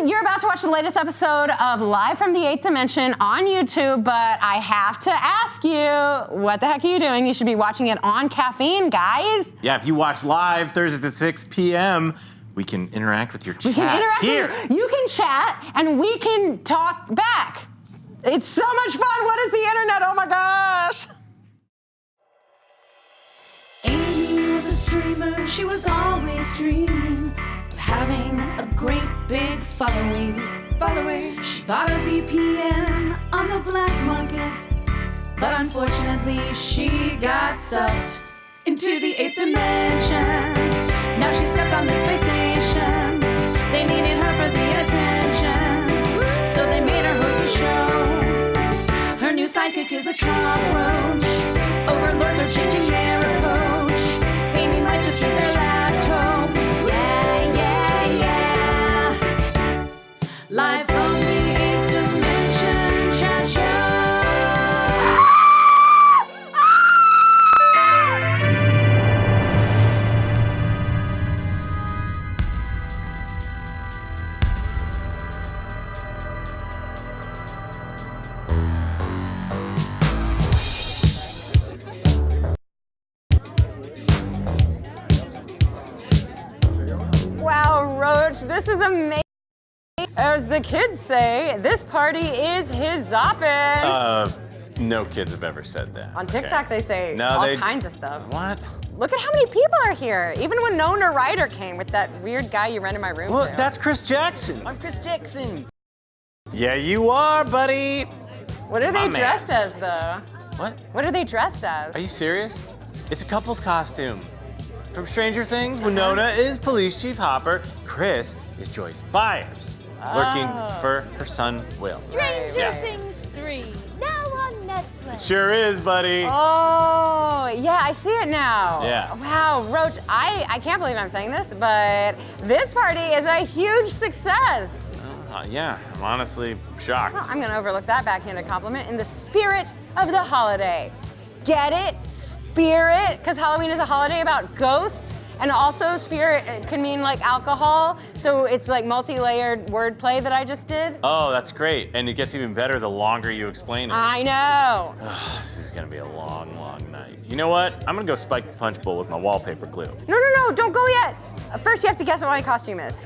you're about to watch the latest episode of Live from the 8th Dimension on YouTube, but I have to ask you, what the heck are you doing? You should be watching it on Caffeine, guys. Yeah, if you watch live Thursdays at 6 p.m., we can interact with your chat. We can interact here. with you. You can chat, and we can talk back. It's so much fun. What is the internet? Oh my gosh. Amy was a streamer, she was always dreaming of having a great big following. She bought a VPN on the black market, but unfortunately she got sucked into the 8th dimension. Now she's stuck on the space station. They needed her for the attention, so they made her host the show. Her new sidekick is a cockroach. Overlords are changing their approach. Amy might just be their last hope. Yeah, yeah, yeah. Live from the 8th dimension chat show. Wow, Roach, this is amazing. As the kids say, this party is his zoppin'. No kids have ever said that. On TikTok, they say kinds of stuff. What? Look at how many people are here. Even when Winona Ryder came with that weird guy you rented my room Well, to. that's Chris Jackson. I'm Chris Jackson. Yeah, you are, buddy. What are they My dressed man. as, though? What? What are they dressed as? Are you serious? It's a couple's costume. From Stranger Things, Winona is Police Chief Hopper. Chris is Joyce Byers, lurking for her son, Will. Stranger Things 3, now on Netflix. Sure is, buddy. Oh, yeah, I see it now. Yeah. Wow, Roach, I can't believe I'm saying this, but this party is a huge success. Yeah, I'm honestly shocked. Well, I'm gonna overlook that backhanded compliment in the spirit of the holiday. Get it? Spirit? Because Halloween is a holiday about ghosts, and also spirit can mean like alcohol, so it's like multi-layered wordplay that I just did. Oh, that's great. And it gets even better the longer you explain it. I know. This is gonna be a long, long night. You know what? I'm gonna go spike the punch bowl with my wallpaper glue. No, don't go yet. First you have to guess what my costume is.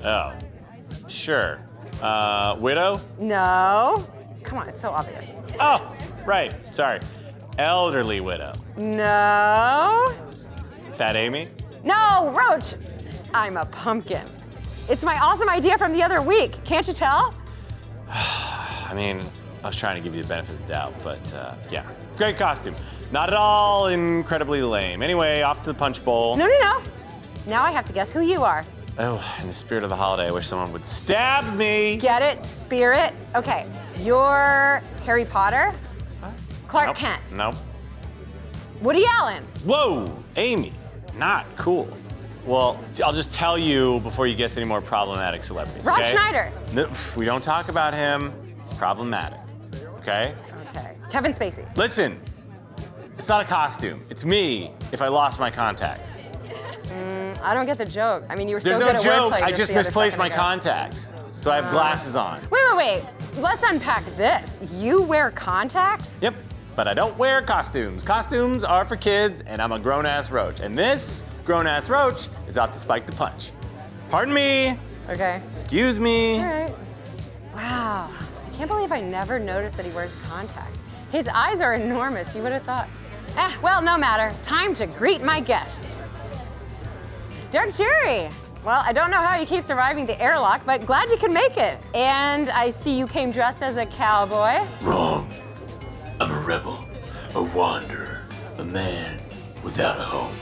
Oh, sure. Widow? No. Come on, it's so obvious. Oh, right, sorry. Elderly widow. No. Fat Amy? No, Roach. I'm a pumpkin. It's my awesome idea from the other week. Can't you tell? I mean, I was trying to give you the benefit of the doubt, but yeah. Great costume. Not at all incredibly lame. Anyway, off to the punch bowl. No. Now I have to guess who you are. Oh, in the spirit of the holiday, I wish someone would stab me. Get it? Spirit? Okay, you're Harry Potter? Clark Nope. Kent? Nope. Woody Allen? Whoa, Amy, not cool. Well, I'll just tell you before you guess any more problematic celebrities, Rob okay? Schneider? No, we don't talk about him. It's problematic, okay? Okay. Kevin Spacey? Listen, it's not a costume. It's me if I lost my contacts. I don't get the joke. I mean, you were There's so no good at joke. wordplay I just the other misplaced my second ago. contacts. So I have glasses on. Wait. Let's unpack this. You wear contacts? Yep, but I don't wear costumes. Costumes are for kids, and I'm a grown-ass roach. And this grown-ass roach is out to spike the punch. Pardon me. Okay. Excuse me. All right. Wow. I can't believe I never noticed that he wears contacts. His eyes are enormous. You would have thought. Well, no matter. Time to greet my guests. Dirk Jury. Well, I don't know how you keep surviving the airlock, but glad you can make it. And I see you came dressed as a cowboy. Wrong. I'm a rebel, a wanderer, a man without a home.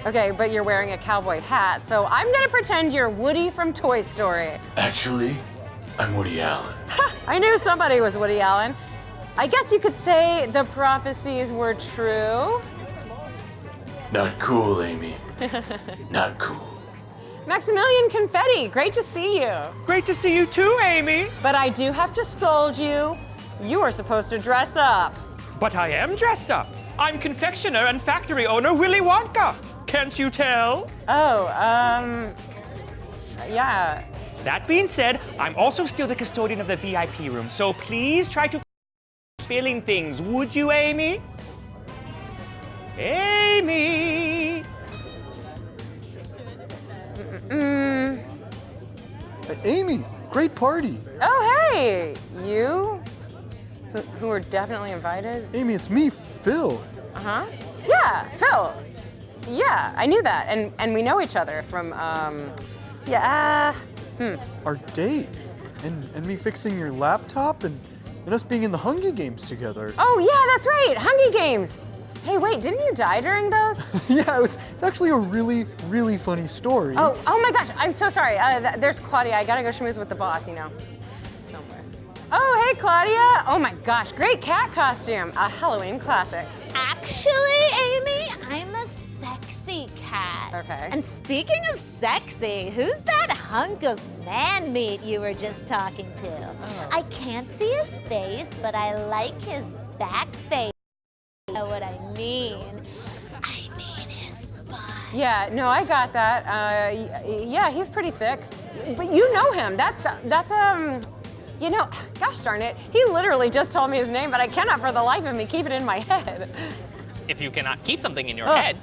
Okay, but you're wearing a cowboy hat, so I'm gonna pretend you're Woody from Toy Story. Actually, I'm Woody Allen. Ha! I knew somebody was Woody Allen. I guess you could say the prophecies were true. Not cool, Amy. Not cool. Maximilian Confetti, great to see you. Great to see you too, Amy. But I do have to scold you. You were supposed to dress up. But I am dressed up. I'm confectioner and factory owner Willy Wonka. Can't you tell? Oh, yeah. That being said, I'm also still the custodian of the VIP room, so please try to spilling things, would you, Amy? Amy! Amy, great party. Oh, hey, you? Who were definitely invited? Amy, it's me, Phil. Uh-huh. Yeah, Phil. Yeah, I knew that, and we know each other from, Our date. And me fixing your laptop and us being in the Hunger Games together. Oh, yeah, that's right, Hunger Games. Hey, wait, didn't you die during those? Yeah, it's actually a really, really funny story. Oh my gosh, I'm so sorry. There's Claudia. I gotta go schmooze with the boss, you know, somewhere. Oh, hey, Claudia. Oh my gosh, great cat costume. A Halloween classic. Actually, Amy, I'm a sexy cat. Okay. And speaking of sexy, who's that hunk of man meat you were just talking to? Oh. I can't see his face, but I like his back face. You know what I mean? I mean his butt. Yeah, no, I got that. Yeah, he's pretty thick. But you know him. That's you know, gosh darn it. He literally just told me his name, but I cannot for the life of me keep it in my head. If you cannot keep something in your head,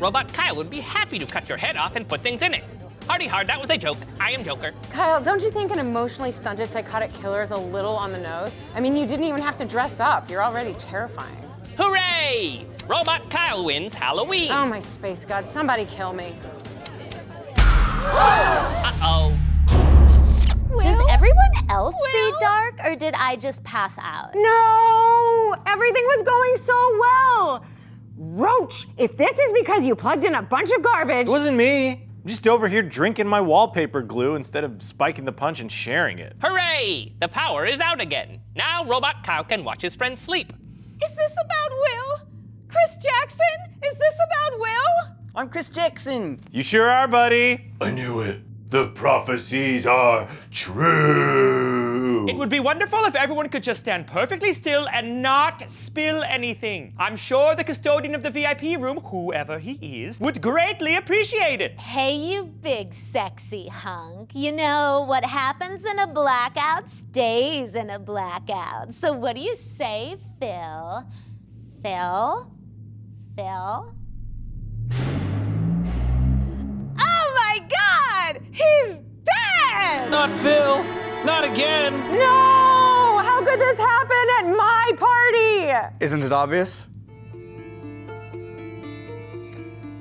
Robot Kyle would be happy to cut your head off and put things in it. Hardy hard, that was a joke. I am Joker. Kyle, don't you think an emotionally stunted psychotic killer is a little on the nose? I mean, you didn't even have to dress up. You're already terrifying. Hooray! Robot Kyle wins Halloween. Oh my space god, somebody kill me. Uh-oh. Does everyone else see dark, or did I just pass out? No, everything was going so well. Roach, if this is because you plugged in a bunch of garbage. It wasn't me. I'm just over here drinking my wallpaper glue instead of spiking the punch and sharing it. Hooray! The power is out again. Now Robot Kyle can watch his friends sleep. Is this about Will? Chris Jackson? Is this about Will? I'm Chris Jackson. You sure are, buddy. I knew it. The prophecies are true. It would be wonderful if everyone could just stand perfectly still and not spill anything. I'm sure the custodian of the VIP room, whoever he is, would greatly appreciate it. Hey, you big sexy hunk. You know, what happens in a blackout stays in a blackout. So what do you say, Phil? Phil? Phil? Oh my God! He's dead! Not Phil. Not again. No! How could this happen at my party? Isn't it obvious?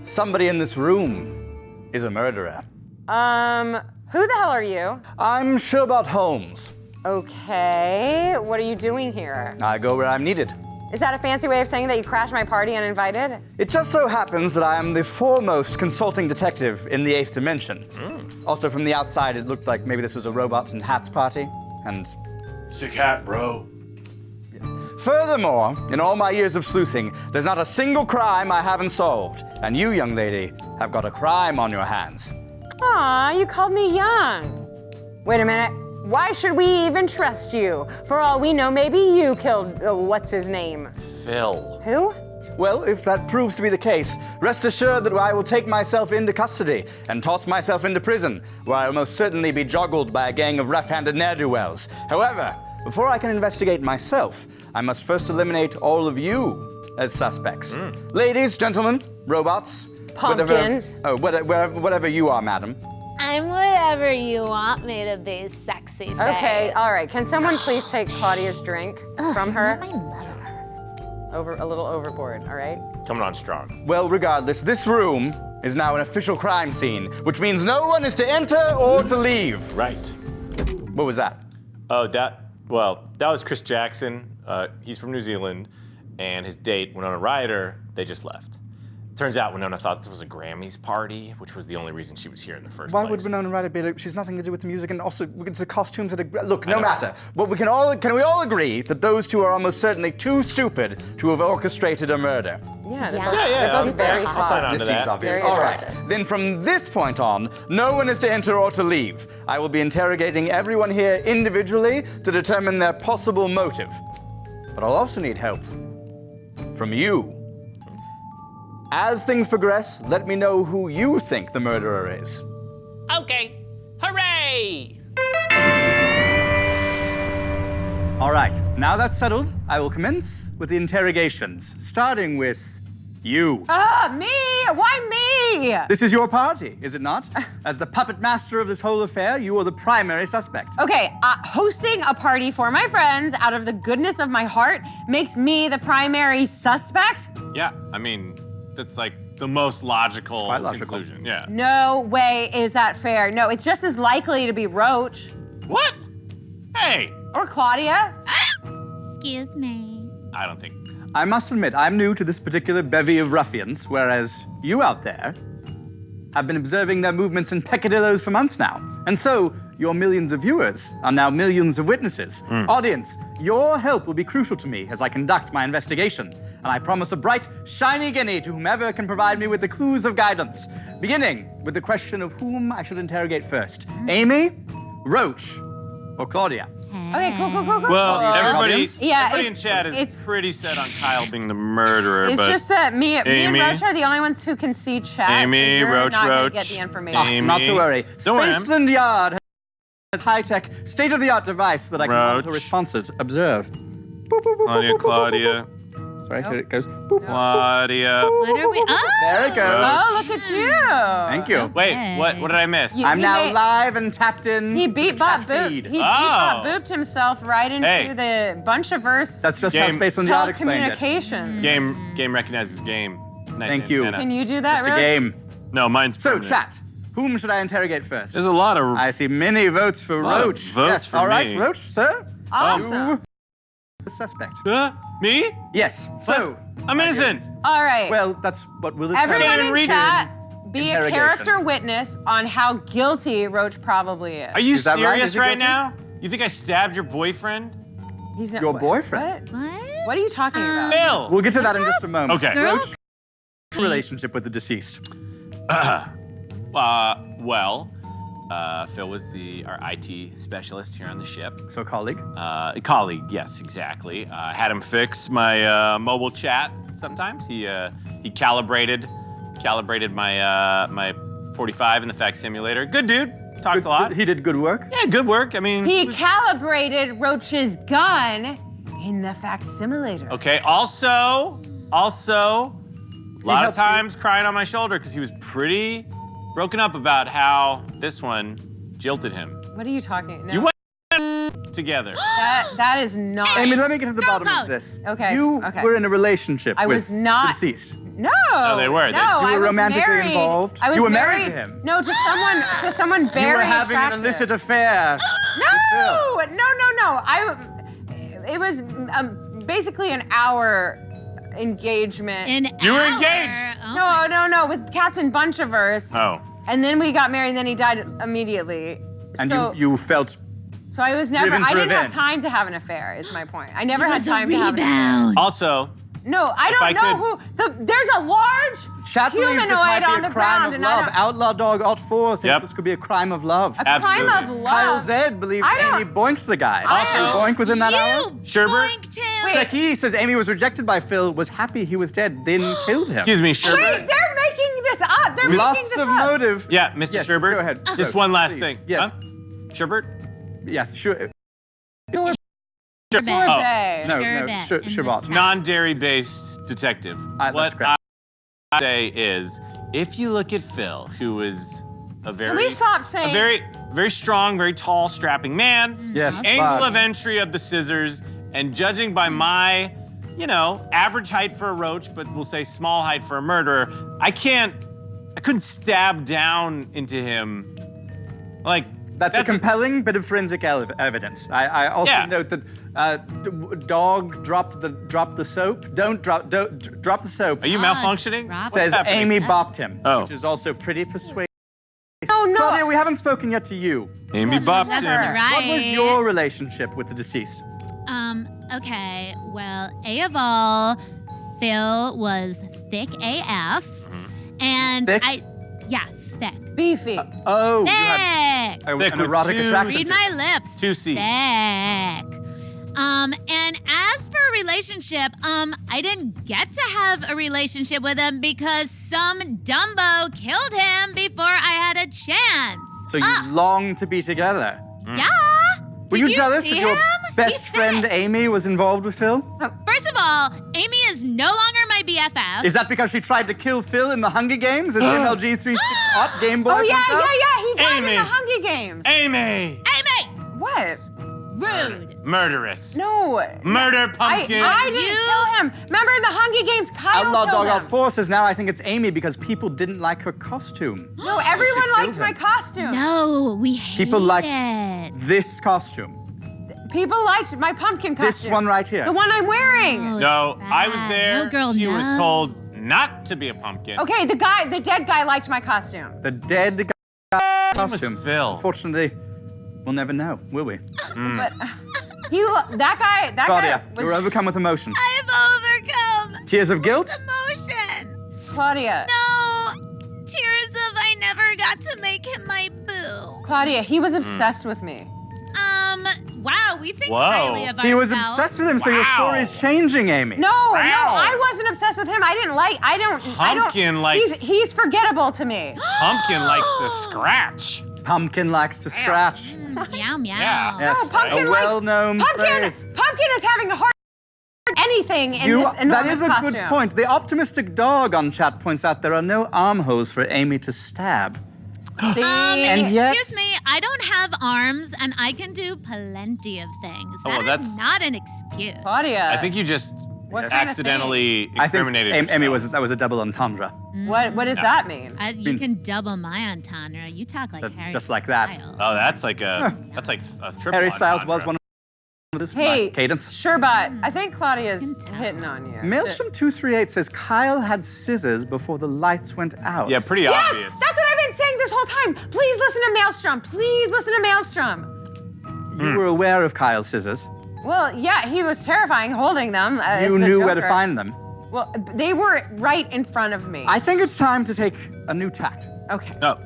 Somebody in this room is a murderer. Who the hell are you? I'm Sherbot Holmes. Okay, what are you doing here? I go where I'm needed. Is that a fancy way of saying that you crashed my party uninvited? It just so happens that I am the foremost consulting detective in the 8th dimension. Also, from the outside, it looked like maybe this was a robots and hats party, and... Sick hat, bro. Yes. Furthermore, in all my years of sleuthing, there's not a single crime I haven't solved. And you, young lady, have got a crime on your hands. Aw, you called me young. Wait a minute. Why should we even trust you? For all we know, maybe you killed, what's his name? Phil. Who? Well, if that proves to be the case, rest assured that I will take myself into custody and toss myself into prison, where I will most certainly be joggled by a gang of rough-handed ne'er-do-wells. However, before I can investigate myself, I must first eliminate all of you as suspects. Ladies, gentlemen, robots, Pumpkins. whatever you are, madam. I'm whatever you want me to be, sexy face. Okay, all right. Can someone please take Claudia's drink from her? My mother. A little overboard, all right? Coming on strong. Well, regardless, this room is now an official crime scene, which means no one is to enter or to leave. Right. What was that? Oh, that was Chris Jackson. He's from New Zealand, and his date, Winona Ryder, they just left. Turns out Winona thought this was a Grammys party, which was the only reason she was here in the first Why place. would Winona Ryder be? She's nothing to do with the music, and also it's the costumes that are. Look, no matter. Well, can we all agree that those two are almost certainly too stupid to have orchestrated a murder? Yeah, they're Yeah. both, Yeah, they're both very I'll hot. sign on This to seems that. obvious. Very All right. attractive. Then from this point on, no one is to enter or to leave. I will be interrogating everyone here individually to determine their possible motive. But I'll also need help from you. As things progress, let me know who you think the murderer is. Okay. Hooray! All right, now that's settled, I will commence with the interrogations, starting with you. Me? Why me? This is your party, is it not? As the puppet master of this whole affair, you are the primary suspect. Okay, hosting a party for my friends out of the goodness of my heart makes me the primary suspect? Yeah, I mean, that's like the most logical, quite logical. conclusion. Yeah. No way is that fair. No, it's just as likely to be Roach. What? Hey, Or Claudia. Excuse me. I don't think. I must admit, I'm new to this particular bevy of ruffians, whereas you out there have been observing their movements in peccadillos for months now. And so, your millions of viewers are now millions of witnesses. Audience, your help will be crucial to me as I conduct my investigation. And I promise a bright, shiny guinea to whomever can provide me with the clues of guidance. Beginning with the question of whom I should interrogate first. Amy, Roach, or Claudia? Okay, cool. Well, everybody, Audience? Yeah, everybody in chat is it's- pretty set on Kyle being the murderer, It's but just that me and Amy? Roach are the only ones who can see chat. Amy, so you're Roach, not gonna Roach. get the information. Amy. Not to worry. Don't worry, I'm- Spaceland Yard has high-tech, state-of-the-art device that I can monitor Roach. responses. Observe. Boop, boop, boop, Claudia, boop, boop, boop, Claudia, boop. Sorry, here it goes. Boop. Claudia. What are we? Oh! There it goes. Oh, look at you. Thank you. Wait, what did I miss? You- I'm He now made- live and tapped in. He to beat the bot chat boop. feed. He beat Oh. bot booped himself right into Hey. the bunch-averse That's just how Game- Spaceland Yard explained it. telecommunications. Game recognizes game. Nice Thank you. antenna. Can you do that, Just a Roach? game. No, mine's So, permanent. chat. Whom should I interrogate first? There's a lot of. I see many votes for Lot of Roach. votes Yes. for All right, me. Roach, sir. Awesome. You the suspect. Me? Yes. So. I'm innocent. All right. Well, that's what we'll determine. Everyone even in read chat, be a interrogation. character witness on how guilty Roach probably is. Are you Is that right? serious Is he right guilty? now? You think I stabbed your boyfriend? He's not, Your what? boyfriend? What? What are you talking about? Phil. We'll get to that in just a moment. Okay. Girl? Roach, relationship with the deceased. Phil was our IT specialist here on the ship. So, colleague. Colleague, yes, exactly. Had him fix my mobile chat. Sometimes he calibrated my 45 in the fax simulator. Good dude. Talked a lot. He did good work. Yeah, good work. I mean, He calibrated Roach's gun in the facsimulator. okay. Also, a lot of helped you. times crying on my shoulder because he was pretty broken up about how this one jilted him. What are you talking? No, You went together. that is not. Amy, let me get to the bottom code. of this. Okay, You okay. were in a relationship I with was not- the deceased. No. No, they were. No, You were I was romantically married. involved? I was You were married to him? No, to someone very You were having an attractive. illicit affair. with Phil. No. It was basically an hour engagement. You were engaged. Oh. No, with Captain Bunchiverse. Oh. And then we got married, and then he died immediately. And so, you felt. so I was never. driven to I didn't have revenge. time to have an affair. Is my point. I never It had was a time to have an affair. rebound. Also, No, I I don't know could- who. There's a large Chat believes humanoid this might on be the a crime ground, of and I love. don't. Outlaw Dog Alt 4 thinks Yep. this could be a crime of love. A crime of Absolutely. love. Kyle Zed believes I don't- Amy boinked the guy. Also- Boink was in that hour. Sherbert. boinked him. Seki says Amy was rejected by Phil, was happy he was dead, then killed him. Excuse me, Sherbert. Wait, they're making this up. They're making Lots this of up. motive. Yeah, Mr. Yes, Sherbert. go ahead. Just Roach, one last please. thing. Yes. Huh? Sherbert? Yes, sure. Sorbet. No, Sherbet in the Sherbot. South. Non-dairy-based detective. That's What correct. I say is, if you look at Phil, who is a very, we stop saying- a very strong, very tall, strapping man. Yes, Angle but- of entry of the scissors, and judging by my, average height for a roach, but we'll say small height for a murderer, I couldn't stab down into him. Like, That's a compelling bit of forensic evidence. I also Yeah. note that dog dropped the soap. Don't drop the soap. Are you malfunctioning? drop What's Says happening? Amy bopped him, Oh. which is also pretty persuasive. Oh no. Claudia, we haven't spoken yet to you. Amy bopped That's him. right. What was your relationship with the deceased? Okay, well, A of all, Phil was thick AF. And Thick? thick. Beefy. Oh, you Thick. had Thick an with erotic two- attraction. Read my lips. 2C. Thick. And as for a relationship, I didn't get to have a relationship with him because some Dumbo killed him before I had a chance. So you long to be together. Yeah. Were Did you jealous see that your him? best He friend said- Amy was involved with Phil? First of all, Amy is no longer my BFF. Is that because she tried to kill Phil in the Hunger Games as the MLG 36 Hot Game Boy Oh yeah, points out? he died Amy. in the Hunger Games. Amy! Amy! What? Rude. Murderous. No. Murder I pumpkin. didn't kill him. Remember in the Hunger Games, Kyle Outlaw killed Dog Out him. Forces, now I think it's Amy because people didn't like her costume. No, everyone killed liked my him. costume. No, we hate People liked it. this costume. People liked my pumpkin costume. This one right here. The one I'm wearing. No, I was bad. there. No, girl, she no. was told not to be a pumpkin. Okay, the dead guy liked my costume. The dead guy was costume. Phil. Unfortunately, we'll never know, will we? But that guy Claudia, was you're overcome with emotion. I've overcome Tears of guilt? emotion. Claudia. No, tears of I never got to make him my boo. Claudia, he was obsessed with me. Wow, we think Whoa. highly of ourselves. He was obsessed with him, so your Wow. story's changing, Amy. No, Wow. I wasn't obsessed with him. I don't. Pumpkin likes- He's forgettable to me. Pumpkin likes to scratch. Pumpkin likes to scratch. Meow, meow. Yeah. Yes, Pumpkin a well-known phrase. Pumpkin is having a hard anything in this enormous That is a costume. good point. The optimistic dog on chat points out there are no armholes for Amy to stab. See? And Excuse yet- me, I don't have arms and I can do plenty of things. Oh, well, That is that's- not an excuse. Claudia. I think you just What kind of accidentally I think incriminated Amy yourself. that was a double entendre. What does that mean? You Means- can double my entendre. You talk like Harry just like that. Styles. Oh, that's like a triple. Harry Styles entendre. was one of this Hey, cadence. Sherbot, I think Claudia's hitting on you. Maelstrom 238 says Kyle had scissors before the lights went out. Yeah, pretty Yes, obvious. that's what I've been saying this whole time. Please listen to Maelstrom. Please listen to Maelstrom. You were aware of Kyle's scissors. Well, yeah, he was terrifying holding them. as You the knew where to Joker. find them. Well, they were right in front of me. I think it's time to take a new tact. Okay. No.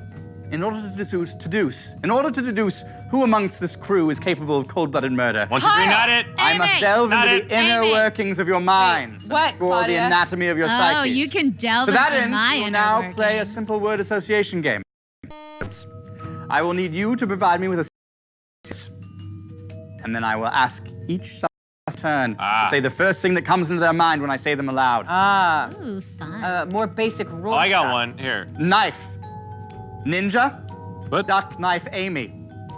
In order to deduce who amongst this crew is capable of cold-blooded murder, One, two, three, Kyle. not it. I must delve Not into it. the inner Amy. workings of your minds. and what, explore the Claudia? anatomy of your psyches. Oh, you can delve To that into end, my we'll inner now workings. play a simple word association game. I will need you to provide me with a and then I will ask each turn to say the first thing that comes into their mind when I say them aloud. Ooh, fun. More basic rule. Oh, I got stuff. one here. Knife. Ninja. What? Duck, knife, Amy.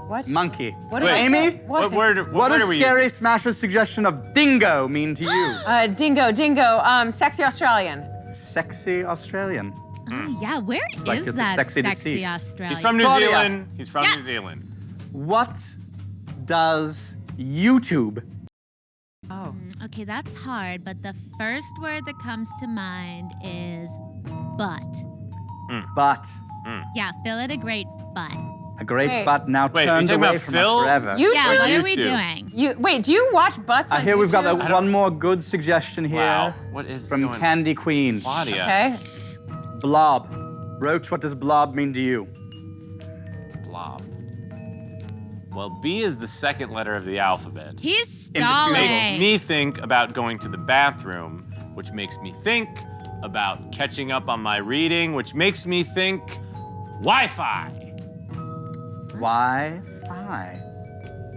What? Monkey. What did I Wait. Amy? say? What word? What word does are we Scary using? Smasher's suggestion of dingo mean to you? Dingo. Sexy Australian. Sexy Australian. Oh, yeah, where is like it's a that sexy sexy deceased. Australian? He's from New Claudia. Zealand. He's from Yes. New Zealand. What does YouTube? Oh. Okay, that's hard, but the first word that comes to mind is butt. But Yeah, Phil had a great butt. a great Wait. butt now Wait, turned you're talking away about from Phil? us forever. You Yeah, two? what are we YouTube. doing? Wait, do you watch butts I on hear we've got YouTube? one more good suggestion here Wow. What is from going Candy Queen. Claudia. Okay. Blob. Roach, what does blob mean to you? Blob. Well, B is the second letter of the alphabet. He's Indisputable. Makes stalling. me think about going to the bathroom, which makes me think about catching up on my reading, which makes me think Wi-Fi. Wi-Fi.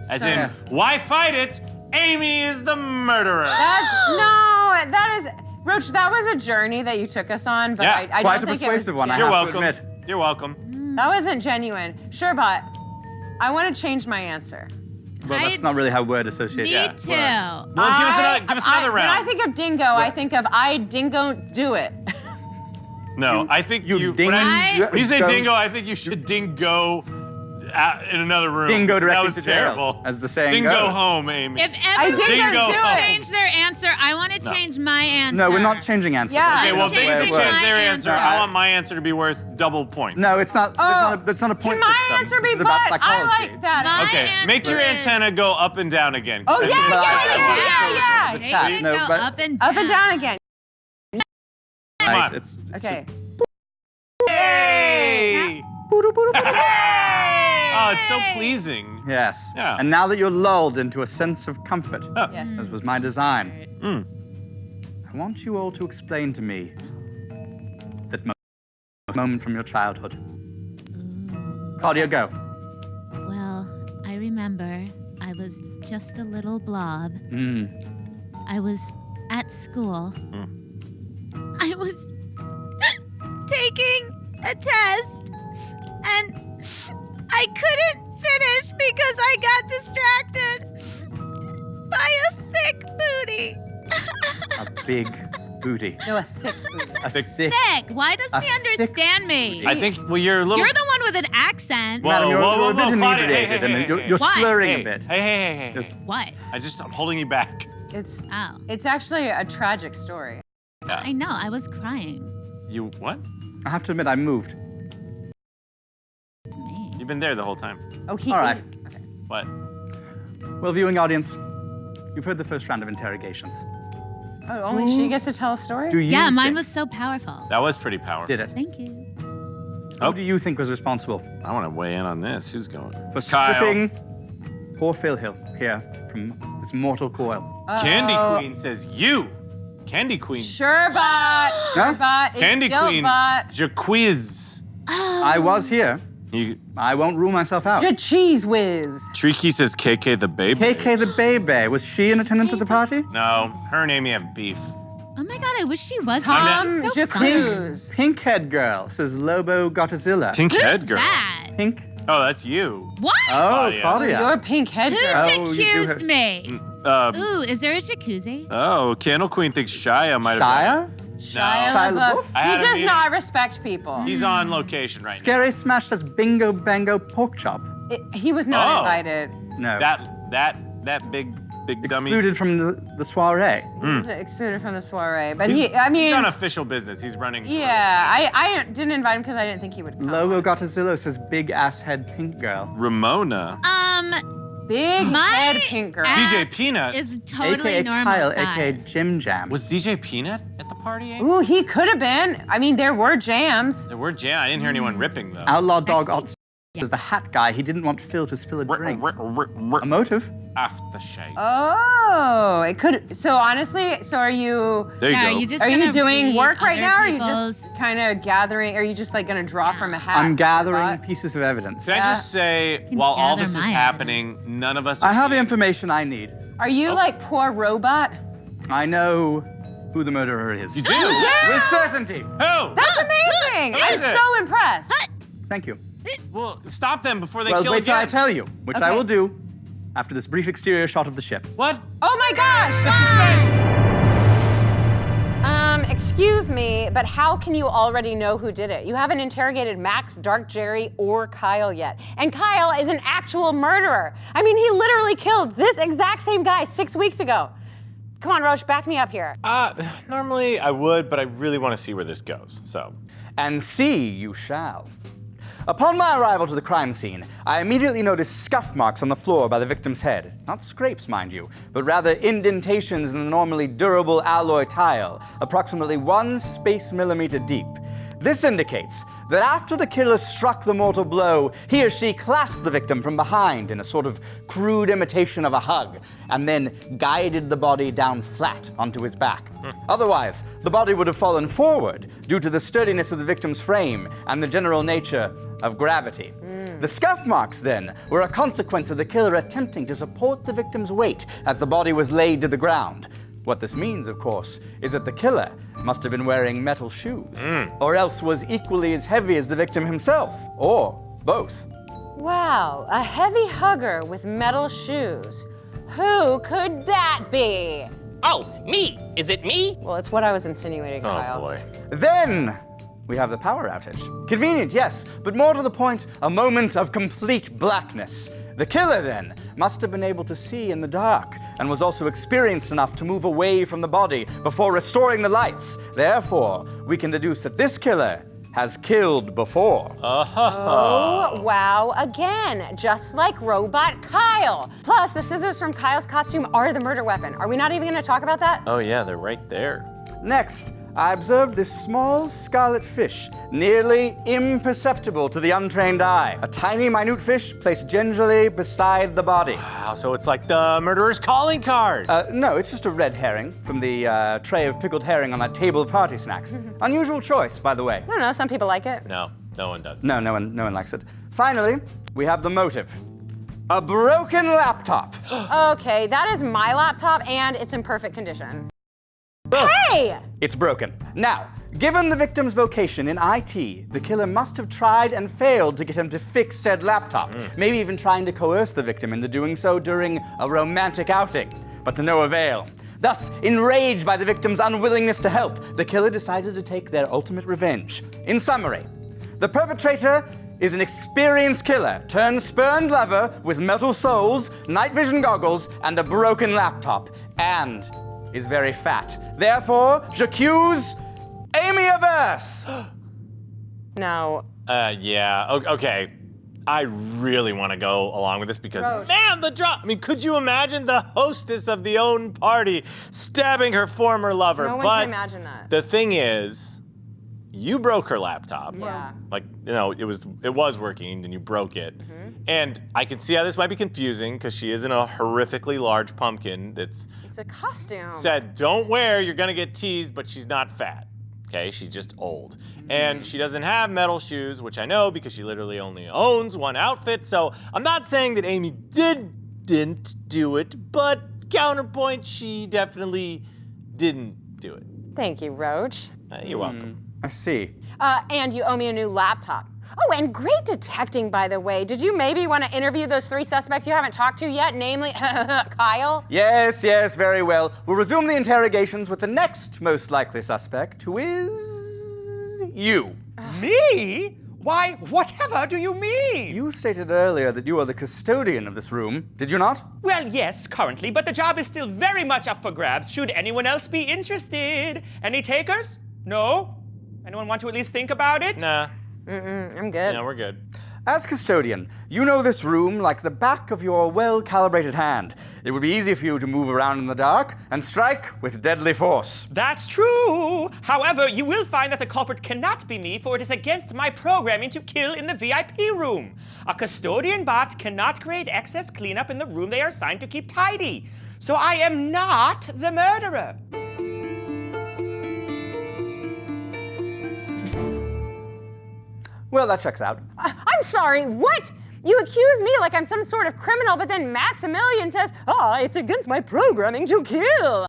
As So- in, Yes. why fight it? Amy is the murderer. That is Roach. That was a journey that you took us on, but Yeah, I quite don't a think persuasive it was one, I You're have to welcome. admit. You're welcome. That wasn't genuine. Sherbot, I want to change my answer. Well, that's not really how word association Me works. too. Well, give us another When I round. think of dingo, I think of I dingo do it. No, I think You when I- you say go- dingo, I think you should dingo in another room. Dingo That directed was to tail, terrible. as the saying Dingo goes. home, Amy. If I everyone think Dingo could home. change their answer, I want to change my answer. No, we're not changing answers. Yeah. Okay, I'm well, if they can changing change my their answer, answer. I want my answer to be worth double point. No, it's not. That's not a point Can my system. answer be This is about butt? psychology. I like that. My Okay, make your answer is- antenna go up and down again. Oh, That's yeah, what I yeah, want. yeah, Yeah, yeah. you No, go but- up and down. Up and down again. Come Right, on. it's Okay. Hey! Oh, it's so pleasing. yes. Yeah. And now that you're lulled into a sense of comfort, Yes. as was my design, Mm. I want you all to explain to me that moment from your childhood. Claudia, go. Well, I remember I was just a little blob. I was at school. I was taking a test, and I couldn't finish because I got distracted by a thick booty. A big booty. No, a thick booty. A thick. Thick. Why doesn't he thick understand me? I think, well, you're a little. You're the one with an accent. Whoa, Madam, you're whoa, a bit Claudia, inebriated, and you're What? slurring a bit. Hey. Yes. What? I'm holding you back. Oh. It's actually a tragic story. I know. I was crying. You what? I have to admit, I moved. Me. You've been there the whole time. Oh, he. All right. Okay. What? Well, viewing audience, you've heard the first round of interrogations. Oh, only she gets to tell a story? Do you Yeah, mine think was so powerful. That was pretty powerful. did it? Thank you. Who do you think was responsible I want to weigh in on this. Who's going? for Kyle. stripping poor Phil Hill here from this mortal coil? Candy Queen says you. Candy Queen. Sherbot. Sherbot. It's Candy Queen. Guiltbot. Jaquiz. I was here. You. I won't rule myself out. The cheese whiz. Triki says KK the baby. KK the Baby, was she in attendance at the party? No, her and Amy have beef. Oh my god, I wish she was Tom here. She's so funny. Jacuz. Pinkhead girl, says Lobo Gottazilla. Pink Who's head girl. that? Pink? Oh, that's you. What? Oh, Claudia. Claudia. You're a pink head Who girl. you do accused have- me? Um, Ooh, is there a jacuzzi? oh, Candle Queen thinks Shia might have. Shia? Shia Shia LaBeouf. LaBeouf? I had He a does meeting. not respect people. He's on location right Scary Smash says Bingo Bango Pork Chop. He was not Oh. invited. No. now. That big dummy. Excluded from the soiree. He was excluded from the soiree. But He's on yeah, official business. He's running. I didn't invite him because I didn't think he would come. Logo Gottazilla says Big Ass Head Pink Girl. Ramona. Big My head pink girl. ass DJ Peanut. is totally AKA normal Kyle, size. AKA Jim Jam. Was DJ Peanut at the party? Amy? Ooh, he could have been. I mean, there were jams. There were jam. I didn't hear anyone ripping though. Outlaw Dog Sexy. says the hat guy, he didn't want Phil to spill a drink. A motive? Aftershave. Oh, it could. So honestly, are you? There you Yeah, go. are you just Are you gonna doing read work right other now? Or are you people's- just kind of gathering? Are you just like gonna draw from a hat? I'm gathering Spot? pieces of evidence. Can I just say, can while all gather this is my happening, none of us. I have the seeing- information I need. Are you like poor robot? I know who the murderer is. You do? With certainty. Who? That's amazing. Who I'm is it? so impressed. Thank you. Well, stop them before they Well, kill wait till I again. tell you, which I Okay. will do after this brief exterior shot of the ship. What? Oh my gosh. Excuse me, but how can you already know who did it? You haven't interrogated Max, Dark Jerry, or Kyle yet. And Kyle is an actual murderer. I mean, he literally killed this exact same guy 6 weeks ago. Come on, Roach, back me up here. Normally I would, but I really want to see where this goes. So. And see you shall. Upon my arrival to the crime scene, I immediately noticed scuff marks on the floor by the victim's head. Not scrapes, mind you, but rather indentations in the normally durable alloy tile, approximately 1 space millimeter deep. This indicates that after the killer struck the mortal blow, he or she clasped the victim from behind in a sort of crude imitation of a hug, and then guided the body down flat onto his back. Otherwise, the body would have fallen forward due to the sturdiness of the victim's frame and the general nature of gravity. The scuff marks, then, were a consequence of the killer attempting to support the victim's weight as the body was laid to the ground. What this means, of course, is that the killer must have been wearing metal shoes, or else was equally as heavy as the victim himself, or both. Wow, a heavy hugger with metal shoes. Who could that be? Oh, me. Is it me? Well, it's what I was insinuating, Oh Kyle. boy. Then we have the power outage. Convenient, yes, but more to the point, a moment of complete blackness. The killer, then, must have been able to see in the dark and was also experienced enough to move away from the body before restoring the lights. Therefore, we can deduce that this killer has killed before. Oh, wow, again, just like Robot Kyle. Plus, the scissors from Kyle's costume are the murder weapon. Are we not even gonna talk about that? Oh yeah, they're right there. Next, I observed this small scarlet fish, nearly imperceptible to the untrained eye. A tiny, minute fish placed gingerly beside the body. Wow, so it's like the murderer's calling card. No, it's just a red herring from the tray of pickled herring on that table of party snacks. Unusual choice, by the way. I don't know, some people like it. No. No one does. No one likes it. Finally, we have the motive. A broken laptop. Okay, that is my laptop and it's in perfect condition. Hey! It's broken. Now, given the victim's vocation in IT, the killer must have tried and failed to get him to fix said laptop, maybe even trying to coerce the victim into doing so during a romantic outing, but to no avail. Thus, enraged by the victim's unwillingness to help, the killer decided to take their ultimate revenge. In summary, the perpetrator is an experienced killer turned spurned lover with metal soles, night vision goggles, and a broken laptop, and is very fat. Therefore, j'accuse Amy Averse. No. Yeah. Okay. I really want to go along with this because, Roach. man, the drama. I mean, could you imagine the hostess of the own party stabbing her former lover? No one But can imagine that. the thing is, you broke her laptop. Yeah. Like, you know, it was working, and you broke it. And I can see how this might be confusing because she is in a horrifically large pumpkin that's It's a costume. said, don't wear, you're gonna get teased, but she's not fat. Okay, she's just old. And she doesn't have metal shoes, which I know because she literally only owns one outfit. So I'm not saying that Amy didn't do it, but counterpoint, she definitely didn't do it. Thank you, Roach. You're welcome. I see. And you owe me a new laptop. Oh, and great detecting, by the way. Did you maybe want to interview those 3 suspects you haven't talked to yet, namely Kyle? Yes, very well. We'll resume the interrogations with the next most likely suspect, who is you. Me? Why, whatever do you mean? You stated earlier that you are the custodian of this room, did you not? Well, yes, currently, but the job is still very much up for grabs. Should anyone else be interested? Any takers? No? Anyone want to at least think about it? Nah, I'm good. no, we're good. As custodian, you know this room like the back of your well-calibrated hand. It would be easy for you to move around in the dark and strike with deadly force. That's true. However, you will find that the culprit cannot be me, for it is against my programming to kill in the VIP room. A custodian bot cannot create excess cleanup in the room they are assigned to keep tidy. So I am not the murderer. Well, that checks out. I'm sorry, what? You accuse me like I'm some sort of criminal, but then Maximilian says, it's against my programming to kill.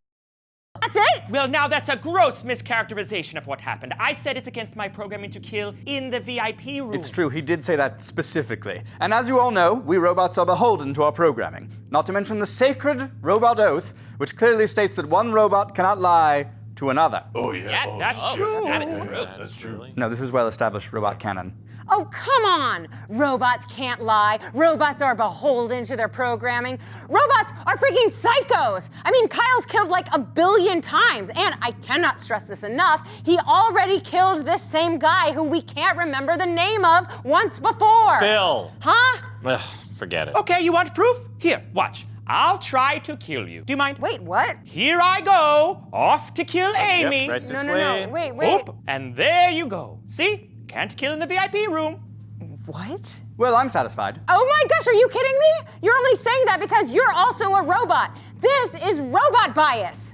That's it? Well, now that's a gross mischaracterization of what happened. I said it's against my programming to kill in the VIP room. It's true, he did say that specifically. And as you all know, we robots are beholden to our programming. Not to mention the sacred robot oath, which clearly states that one robot cannot lie to another. Oh, yeah. Yes, that's Oh, true. that is true. That's true. No, this is well-established robot canon. Oh, come on. Robots can't lie. Robots are beholden to their programming. Robots are freaking psychos. I mean, Kyle's killed like 1 billion times. And I cannot stress this enough, he already killed this same guy who we can't remember the name of once before. Phil. Huh? Ugh, forget it. Okay, you want proof? Here, watch. I'll try to kill you. Do you mind? Wait, what? Here I go, off to kill Amy. Yep, right this No, way. wait. Oop, and there you go. See? Can't kill in the VIP room. What? Well, I'm satisfied. Oh my gosh, are you kidding me? You're only saying that because you're also a robot. This is robot bias.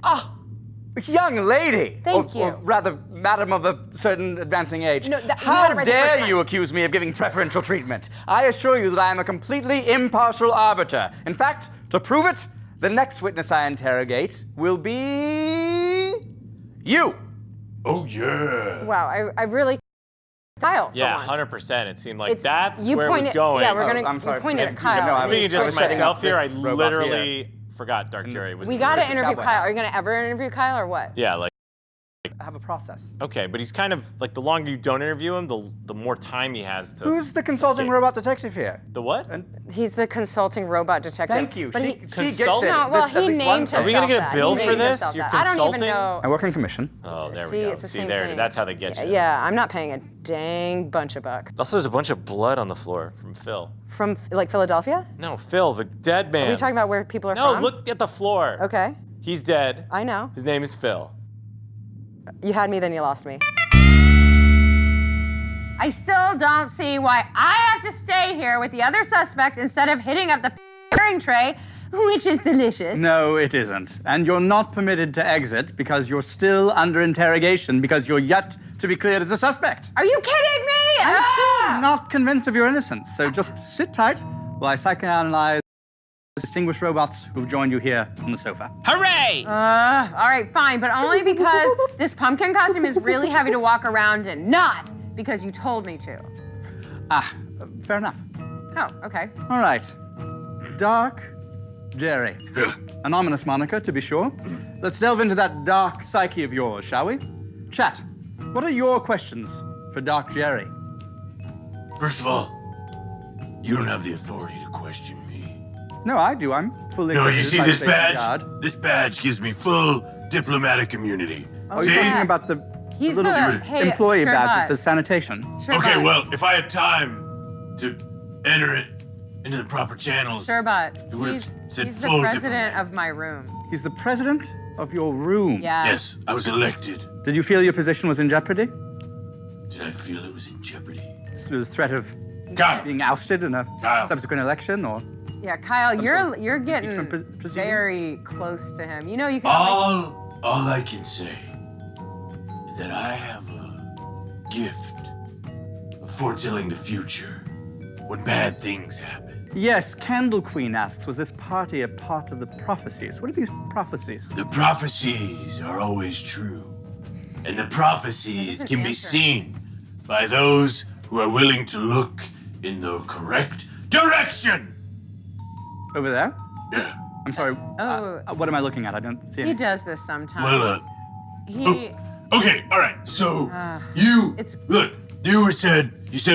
Young lady! Thank Or you. rather, madam of a certain advancing age. No, you had How it right the first dare time. you accuse me of giving preferential treatment? I assure you that I am a completely impartial arbiter. In fact, to prove it, the next witness I interrogate will be you. Oh, yeah. Wow, I really Kyle for Yeah, once. 100%. It seemed like It's- that's you where it was pointed- going. yeah, we're gonna- I'm sorry. we pointed at Yeah, Kyle. no, I was- Speaking just I for was setting myself up here, I this robot literally forgot Dark Jerry was. We gotta Suspicious interview guy. Kyle. Are you gonna ever interview Kyle or what? Yeah, like. I have a process. Okay, but he's kind of like the longer you don't interview him, the more time he has to. Who's the consulting escape. robot detective here? The what? He's the consulting robot detective. Thank you. But She he, gets Consult- it. no, well, This- at he least named one himself Are we gonna get a that. bill He for named this? himself You're that. I don't even consulting? know. I work on commission. Oh, there See, we go. it's the See, same there. thing. That's how they get you. Yeah, I'm not paying a dang bunch of bucks. Also, there's a bunch of blood on the floor from Phil. From like Philadelphia? No, Phil, the dead man. Are we talking about where people are No, from? look at the floor. Okay, He's dead. I know. His name is Phil. You had me, then you lost me. I still don't see why I have to stay here with the other suspects instead of hitting up the serving tray, which is delicious. No, it isn't. And you're not permitted to exit because you're still under interrogation because you're yet to be cleared as a suspect. Are you kidding me? I'm still not convinced of your innocence, so just sit tight while I psychoanalyze distinguished robots who've joined you here on the sofa. Hooray! All right, fine, but only because this pumpkin costume is really heavy to walk around in, not because you told me to. Fair enough. Oh, okay. All right. Dark Jerry. An ominous moniker, to be sure. Let's delve into that dark psyche of yours, shall we? Chat, what are your questions for Dark Jerry? First of all, you don't have the authority to question me. No, I do. I'm fully. No, you see this badge? Guard. This badge gives me full diplomatic immunity. Oh, see? you're talking about the He's little the employee badge that Sherbot. says sanitation. Sherbot. Okay, well, if I had time to enter it into the proper channels, Sherbot, You would've he's said the full president diplomat. of my room. He's the president of your room. Yeah. yes, I was elected. Did you feel your position was in jeopardy? Did I feel it was in jeopardy? The threat of Kyle, being ousted in a Kyle. subsequent election, or Yeah, Kyle, Some you're sort of you're getting impeachment proceeding? very close to him. You know you can always... all I can say is that I have a gift of foretelling the future when bad things happen. yes, Candle Queen asks, was this party a part of the prophecies? What are these prophecies? The prophecies are always true, and the prophecies doesn't can be answer. seen by those who are willing to look in the correct direction. Over there? Yeah. I'm sorry. Oh. What am I looking at? I don't see He anything. does this sometimes. Well, he Okay, all right. So you it's- look. You said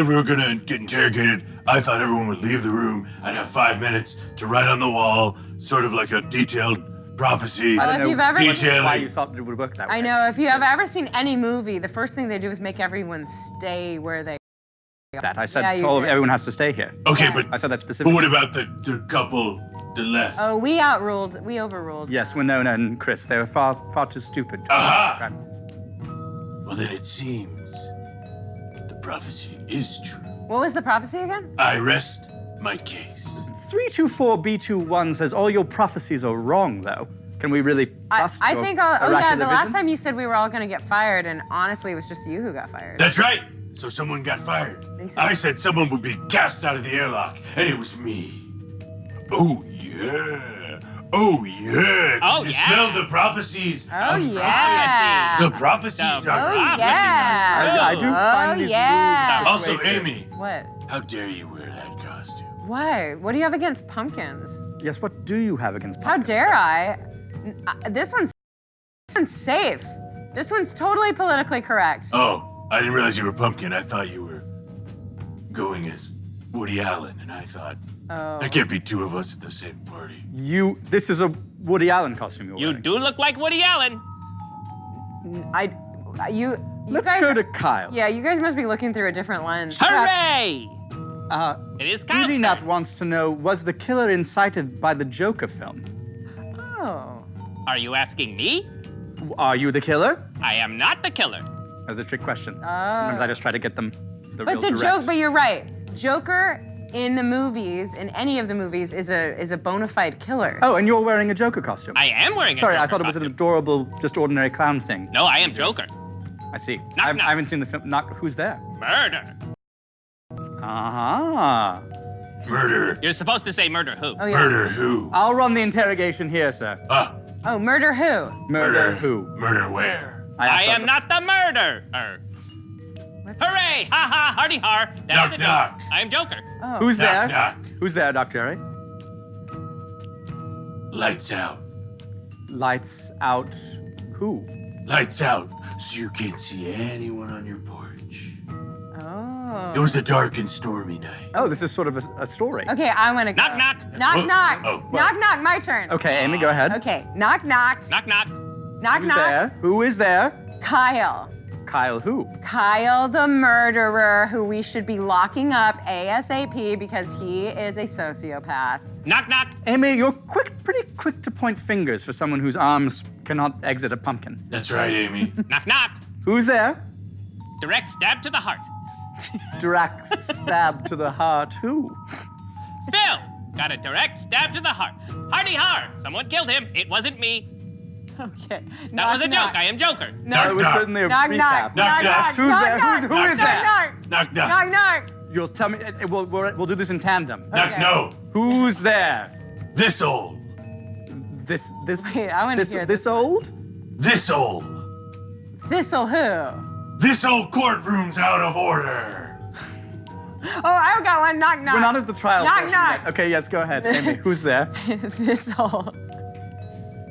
we were gonna get interrogated. I thought everyone would leave the room. I'd have 5 minutes to write on the wall, sort of like a detailed prophecy. I Well, don't if know you've ever- Detailing. why you thought it would work that way. I know if you have ever seen any movie, the first thing they do is make everyone stay where they That I said, Yeah, you told did. everyone has to stay here. Okay, Yeah. but I said that but specifically. what about the couple that left? Oh, we overruled. Yes, Winona and Chris, they were far too stupid. Aha! Right. Well, then it seems the prophecy is true. What was the prophecy again? I rest my case. 324B21 says all your prophecies are wrong, though. Can we really trust I your think, oh yeah, oracular the last visions? time you said we were all gonna get fired, and honestly, it was just you who got fired. That's right. So someone got fired. so. I said someone would be cast out of the airlock, and it was me. Oh yeah. Oh yeah. Oh, Can you yeah. smell the prophecies? Oh yeah. The prophecies The are Oh prophecies. yeah. I do find these yeah. rules Also, persuasive. Amy, What? how dare you wear that costume? Why? What do you have against pumpkins? Yes, what do you have against How pumpkins? dare I? This one's safe. This one's totally politically correct. Oh, I didn't realize you were Pumpkin. I thought you were going as Woody Allen, and I thought there can't be two of us at the same party. This is a Woody Allen costume you're You wearing. do look like Woody Allen. You Let's guys, go to Kyle. Yeah, you guys must be looking through a different lens. Hooray! It is Kyle's Rudy Nut turn. wants to know, was the killer incited by the Joker film? Oh. Are you asking me? Are you the killer? I am not the killer. That's a trick question. Sometimes I just try to get them the But real the direct. joke, but you're right. Joker in the movies, in any of the movies, is a bona fide killer. Oh, and you're wearing a Joker costume. I am wearing a Sorry, I Joker thought it was an costume. adorable, just ordinary clown thing. No, I am Joker. I see. Knock, knock. I haven't seen the film. Who's there? Murder. Ah. Murder. You're supposed to say murder who? Oh, yeah. Murder who? I'll run the interrogation here, sir. Ah, Oh, murder who? Murder who? Murder where? I am not the murderer. Hooray! Ha ha! Hardy har! That Knock, is a joke. knock. I am Joker. Who's Knock, there? knock. Who's there, Doc Jerry? Lights out. Lights out. Who? Lights out, so you can't see anyone on your porch. Oh. It was a dark and stormy night. Oh, this is sort of a story. Okay, I want to go. Knock knock. Knock Oh, knock. oh, knock knock. My turn. Okay, Amy, go ahead. Okay. Knock knock. Knock knock. Knock Who's knock. there? Who is there? Kyle. Kyle who? Kyle the murderer, who we should be locking up ASAP because he is a sociopath. Knock knock. Amy, you're pretty quick to point fingers for someone whose arms cannot exit a pumpkin. That's right, Amy. Knock knock. Who's there? Direct stab to the heart. Drax stab to the heart. Who? Phil. Got a direct stab to the heart. Hardy har! Someone killed him. It wasn't me. Okay. That was a joke. I am Joker. No, it was certainly a Knock, recap. knock. Knock, knock. Who's there? Who is there? Knock, knock. Knock, knock. You'll tell me. We'll do this in tandem. Knock, no. Who's there? This old. This. Wait, I want to hear this old? This old. This'll who? This old courtroom's out of order. Oh, I got one. Knock, knock. We're not at the trial Knock, portion knock. yet. Okay, yes, go ahead, Amy. Who's there?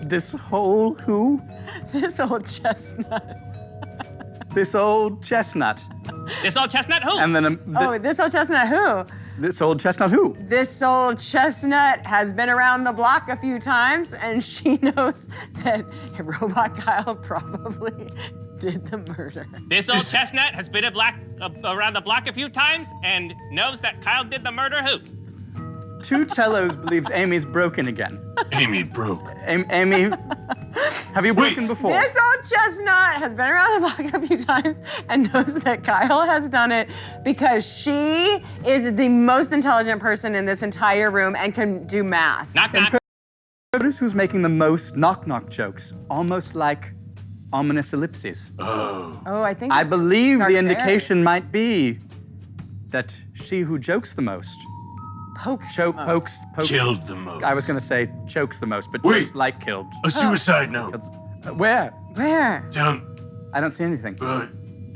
This old Who? This old chestnut. This old chestnut. This old chestnut who? And then This old chestnut who? this old chestnut who? This old chestnut has been around the block a few times, and she knows that Robot Kyle probably did the murder. This old chestnut has been around the block a few times and knows that Kyle did the murder who? Two Cellos believes Amy's broken again. Amy broke. Amy, have you broken before? This old chestnut has been around the block a few times and knows that Kyle has done it because she is the most intelligent person in this entire room and can do math. Knock, knock. Notice who's making the most knock-knock jokes, almost like ominous ellipses. Oh. Oh, I think I it's believe the barbaric. indication might be that she who jokes the most Pokes. pokes. Killed the most. I was gonna say chokes the most, but Wait. jokes like killed. A suicide note. Where? Where? Down. I don't see anything.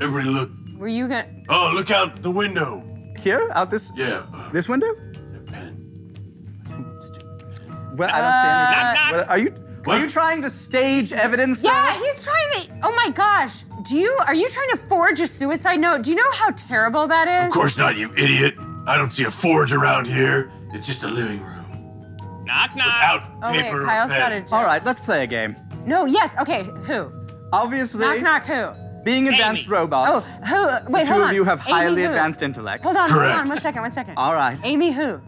Everybody look. Were you gonna? Oh, look out the window. Here? Out this? Yeah. This window? Pen. Well, I don't see anything. Knock, knock. What, are you What? trying to stage evidence? Yeah, sir? he's trying to. Oh my gosh. Are you trying to forge a suicide note? Do you know how terrible that is? Of course not, you idiot. I don't see a forge around here. It's just a living room. Knock, knock. Without Oh wait, paper Kyle's pen. got a joke. All right, let's play a game. No, yes, okay, who? Obviously, Knock, knock, who? being advanced Amy. Oh, robots, who? Wait, the two hold of on. you have Amy highly who? advanced intellects. Hold on, Correct. one second. All right. Amy who?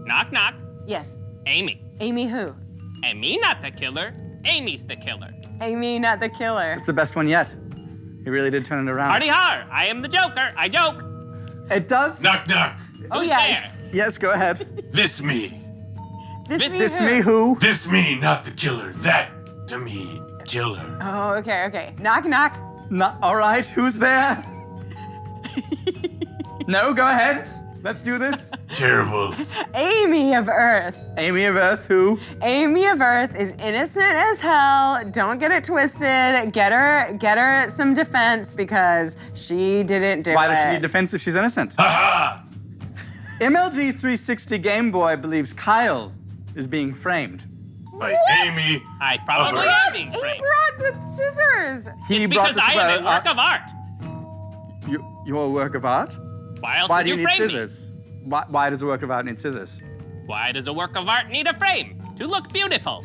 Knock, knock. Yes. Amy. Amy who? And me not the killer. Amy's the killer. Amy, not the killer. It's the best one yet. He really did turn it around. Hardy har! I am the Joker. I joke. It does? Knock, knock. Oh, Who's yeah. there? Yes, go ahead. This me. This me who? This me, not the killer. That to me, killer. Oh, okay. Knock, knock. All right, who's there? No, go ahead. Let's do this. Terrible. Amy of Earth. Amy of Earth, who? Amy of Earth is innocent as hell. Don't get it twisted. Get her some defense because she didn't do it. Why does she need defense if she's innocent? Ha ha! MLG 360 Game Boy believes Kyle is being framed. By Amy. I probably Of am being He framed. brought the scissors. He It's brought because this I am a about- work of art. Your work of art? Why else Why would do you need frame me? scissors? Why does a work of art need scissors? Why does a work of art need a frame? To look beautiful.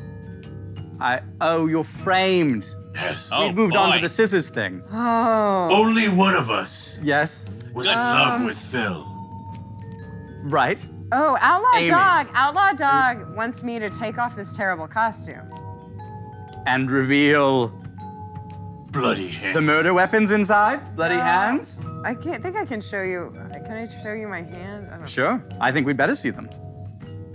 Oh, you're framed. Yes. Oh, We moved on to boy. the scissors thing. Oh. Only one of us Yes, was in love with Phil. right. Oh, Amy. Outlaw Dog wants me to take off this terrible costume. And reveal Bloody hands. the murder weapons inside? Bloody hands? I think I can show you. Can I show you my hand? I don't Sure. I think we'd better see them.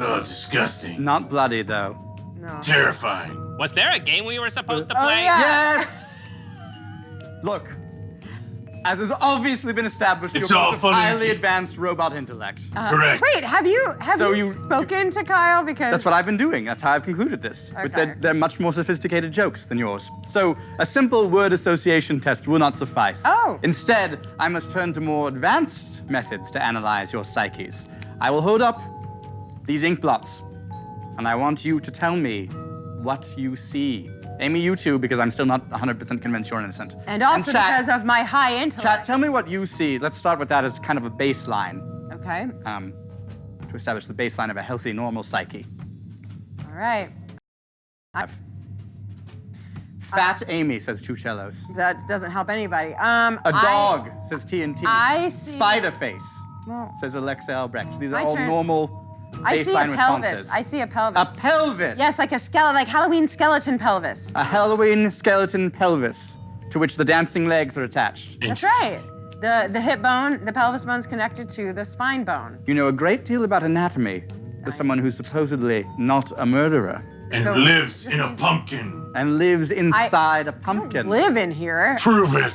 Oh, disgusting. Not bloody, though. know. Terrifying. Was there a game we were supposed to Oh, play? yeah. Yes! Look, as has obviously been established, It's you're all both of fun and highly games. advanced robot intellect. Correct. Wait, have you So you- spoken to Kyle? Because That's what I've been doing. That's how I've concluded this. But Okay. they're much more sophisticated jokes than yours. So a simple word association test will not suffice. Oh. Instead, I must turn to more advanced methods to analyze your psyches. I will hold up these ink blots, and I want you to tell me what you see. Amy, you too, because I'm still not 100% convinced you're innocent. and also chat, because of my high intellect. Chat, tell me what you see. Let's start with that as kind of a baseline, Okay. to establish the baseline of a healthy, normal psyche. All right. Fat Amy, says Two Cellos. That doesn't help anybody. A dog, says TNT. I see- Spider face, Well, says Alexa Albrecht. These are My all turn. normal I see a baseline pelvis. responses. I see a pelvis. A pelvis. Yes, like a skeleton, like Halloween skeleton pelvis. A Halloween skeleton pelvis, to which the dancing legs are attached. That's right. The hip bone, the pelvis bone's connected to the spine bone. You know a great deal about anatomy, for someone who's supposedly not a murderer And So- lives in a pumpkin. and lives inside a pumpkin. Live in here. Prove it.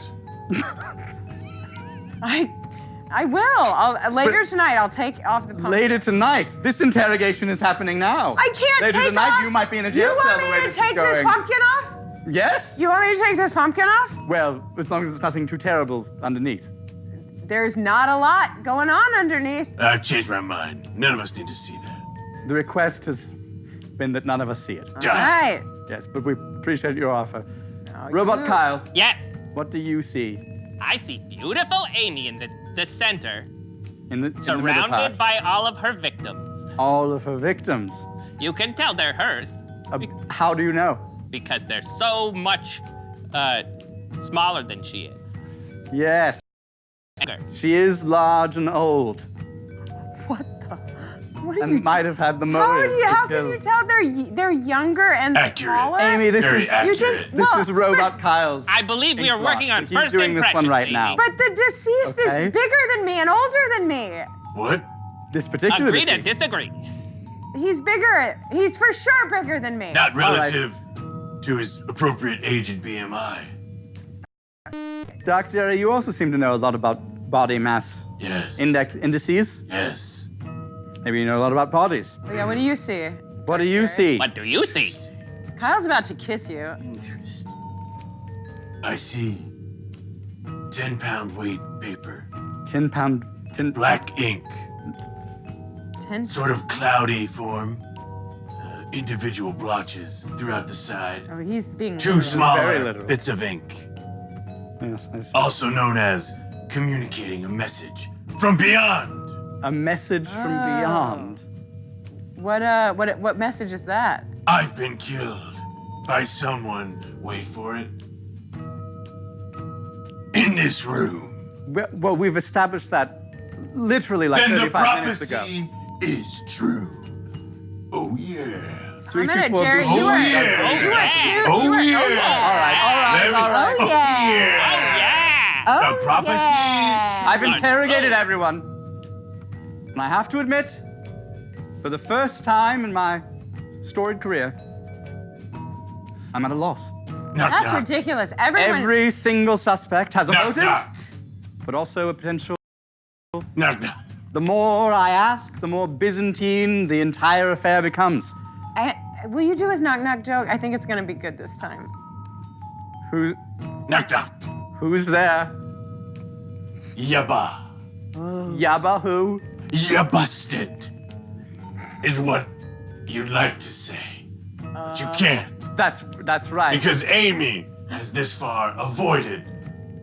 I will. Later tonight, I'll take off the pumpkin. Later tonight. This interrogation is happening now. I can't Later take tonight, off. you might be in a jail You cell want the me way to this is take this going. pumpkin off? Yes? You want me to take this pumpkin off? Well, as long as it's nothing too terrible underneath. There's not a lot going on underneath. I've changed my mind. None of us need to see that. The request has been that none of us see it. All right. Yes, but we appreciate your offer. Now Robot you- Kyle, Yes, what do you see I see beautiful Amy in the center, in the middle surrounded part? by all of her victims. All of her victims. You can tell they're hers How do you know? because they're so much smaller than she is. Yes, Okay. she is large and old, What the? What are and you? might have had the How motive. do you? to How kill. can you tell they're younger and Accurate. smaller? Amy, this Very is accurate. this Well, is Robot Kyle's. I believe we are Ink blot, working on but he's first doing this one impressions, right Amy. now. But the deceased Okay. is bigger than me and older than me. What? This particular Agree to deceased. disagree. He's bigger. He's for sure bigger than me. Not relative to his appropriate age and BMI. Doc Jerry, you also seem to know a lot about body mass Yes. indices. Yes. Maybe you know a lot about bodies. Oh, yeah. What do you see? What do you see? What do you see? Kyle's about to kiss you. Interest. I see 10-pound weight paper. 10 pound. 10 Black ink. 10. Sort of cloudy form. Individual blotches throughout the side. Oh, he's being. Two literal. very smaller literal. bits of ink. Yes, I see. Also known as communicating a message from beyond. A message from Oh. beyond. What message is that? I've been killed by someone, wait for it, in this room. Well, we've established that literally like Then the 35 minutes ago. prophecy is true. Oh yeah. I'm gonna, 324 Jerry, BC. you Oh are. yeah. You are too. Oh you are, yeah. All right. Oh yeah. Yeah. Oh, The prophecies. yeah. I've interrogated everyone. And I have to admit, for the first time in my storied career, I'm at a loss. Knock, That's knock. ridiculous. Everyone. Every single suspect has a Knock, motive, knock. but also a potential. Knock, knock. The more I ask, the more Byzantine the entire affair becomes. Will you do his knock knock joke? I think it's gonna be good this time. Knock, knock. Who's there? Yabba. Yabba who? You busted. Is what you'd like to say. But you can't. That's right. Because Amy has this far avoided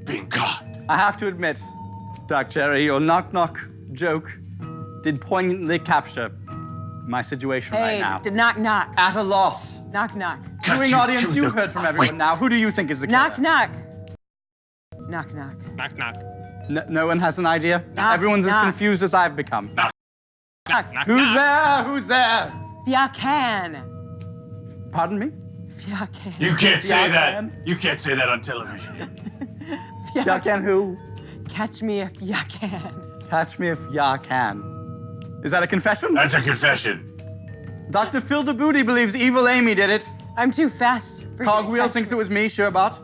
being caught. I have to admit, Doc Cherry, your knock knock joke did poignantly capture my situation right Hey, now. knock knock. At a loss. Knock knock. Cut Viewing you audience, to you've the heard from quick. everyone now. Who do you think is the killer? Knock knock. Knock knock. Knock, knock. No one has an idea? Knock, Everyone's as knock. confused as I've become. Knock, Who's knock. there? Who's there? Fyakan. Pardon me? Fyakan. You can't say that. Yakan? You can't say that on television. Ya can who? Catch me if ya can. Catch me if ya can. Is that a confession? That's a confession. Dr. Phil DeBooty believes evil Amy did it. I'm too fast for you to Cogwheel catch thinks me. it was me, Sherbot.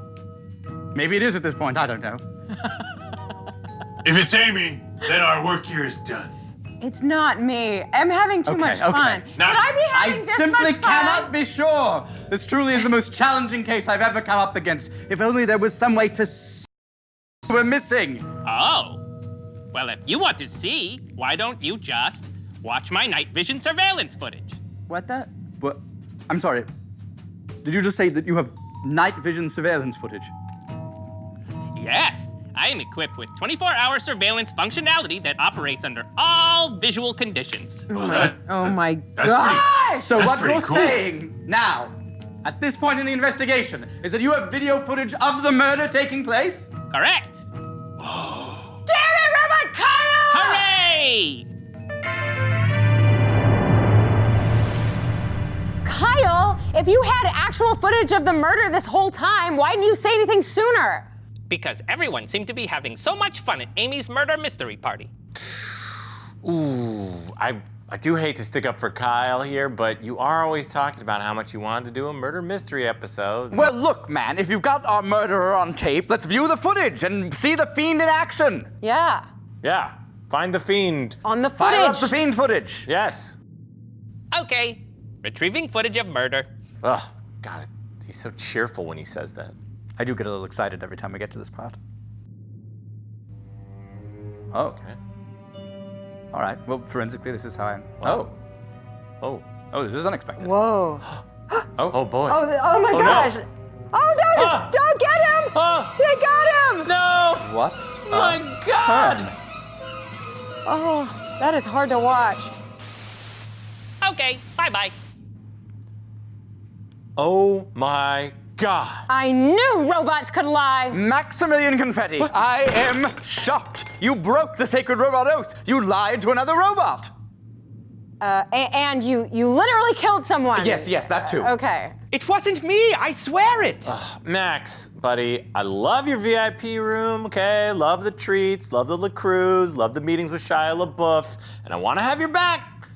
Maybe it is at this point, I don't know. If it's Amy, then our work here is done. It's not me. I'm having too much fun. Now- Would I be having I this simply much fun? cannot be sure. This truly is the most challenging case I've ever come up against. If only there was some way to we're missing. Oh. Well, if you want to see, why don't you just watch my night vision surveillance footage? What the? What? I'm sorry. Did you just say that you have night vision surveillance footage? Yes. I am equipped with 24-hour surveillance functionality that operates under all visual conditions. Oh my That's god! pretty. So That's what pretty you're cool. saying now, at this point in the investigation, is that you have video footage of the murder taking place? Correct. Damn it, Robot Kyle! Hooray! Kyle, if you had actual footage of the murder this whole time, why didn't you say anything sooner? Because everyone seemed to be having so much fun at Amy's murder mystery party. Ooh, I do hate to stick up for Kyle here, but you are always talking about how much you wanted to do a murder mystery episode. Well, look, man, if you've got our murderer on tape, let's view the footage and see the fiend in action. Yeah. Yeah, find the fiend. On the footage. Fire up the fiend footage. Yes. Okay, retrieving footage of murder. Ugh, God, he's so cheerful when he says that. I do get a little excited every time we get to this part. Oh. Okay. All right. Well, forensically, this is how I'm. Oh. Oh. Oh, this is unexpected. Whoa. Oh boy. Oh my Oh, gosh. no. Oh no, Ah. don't get him! Ah. They got him! No! What? My God! Turn. Oh, that is hard to watch. Okay, bye-bye. Oh my God. I knew robots could lie. Maximilian Confetti, I am shocked. You broke the sacred robot oath. You lied to another robot. And you literally killed someone. Yes, that too. Okay. It wasn't me, I swear it. Max, buddy, I love your VIP room, okay? Love the treats, love the LaCruz, love the meetings with Shia LaBeouf, and I want to have your back.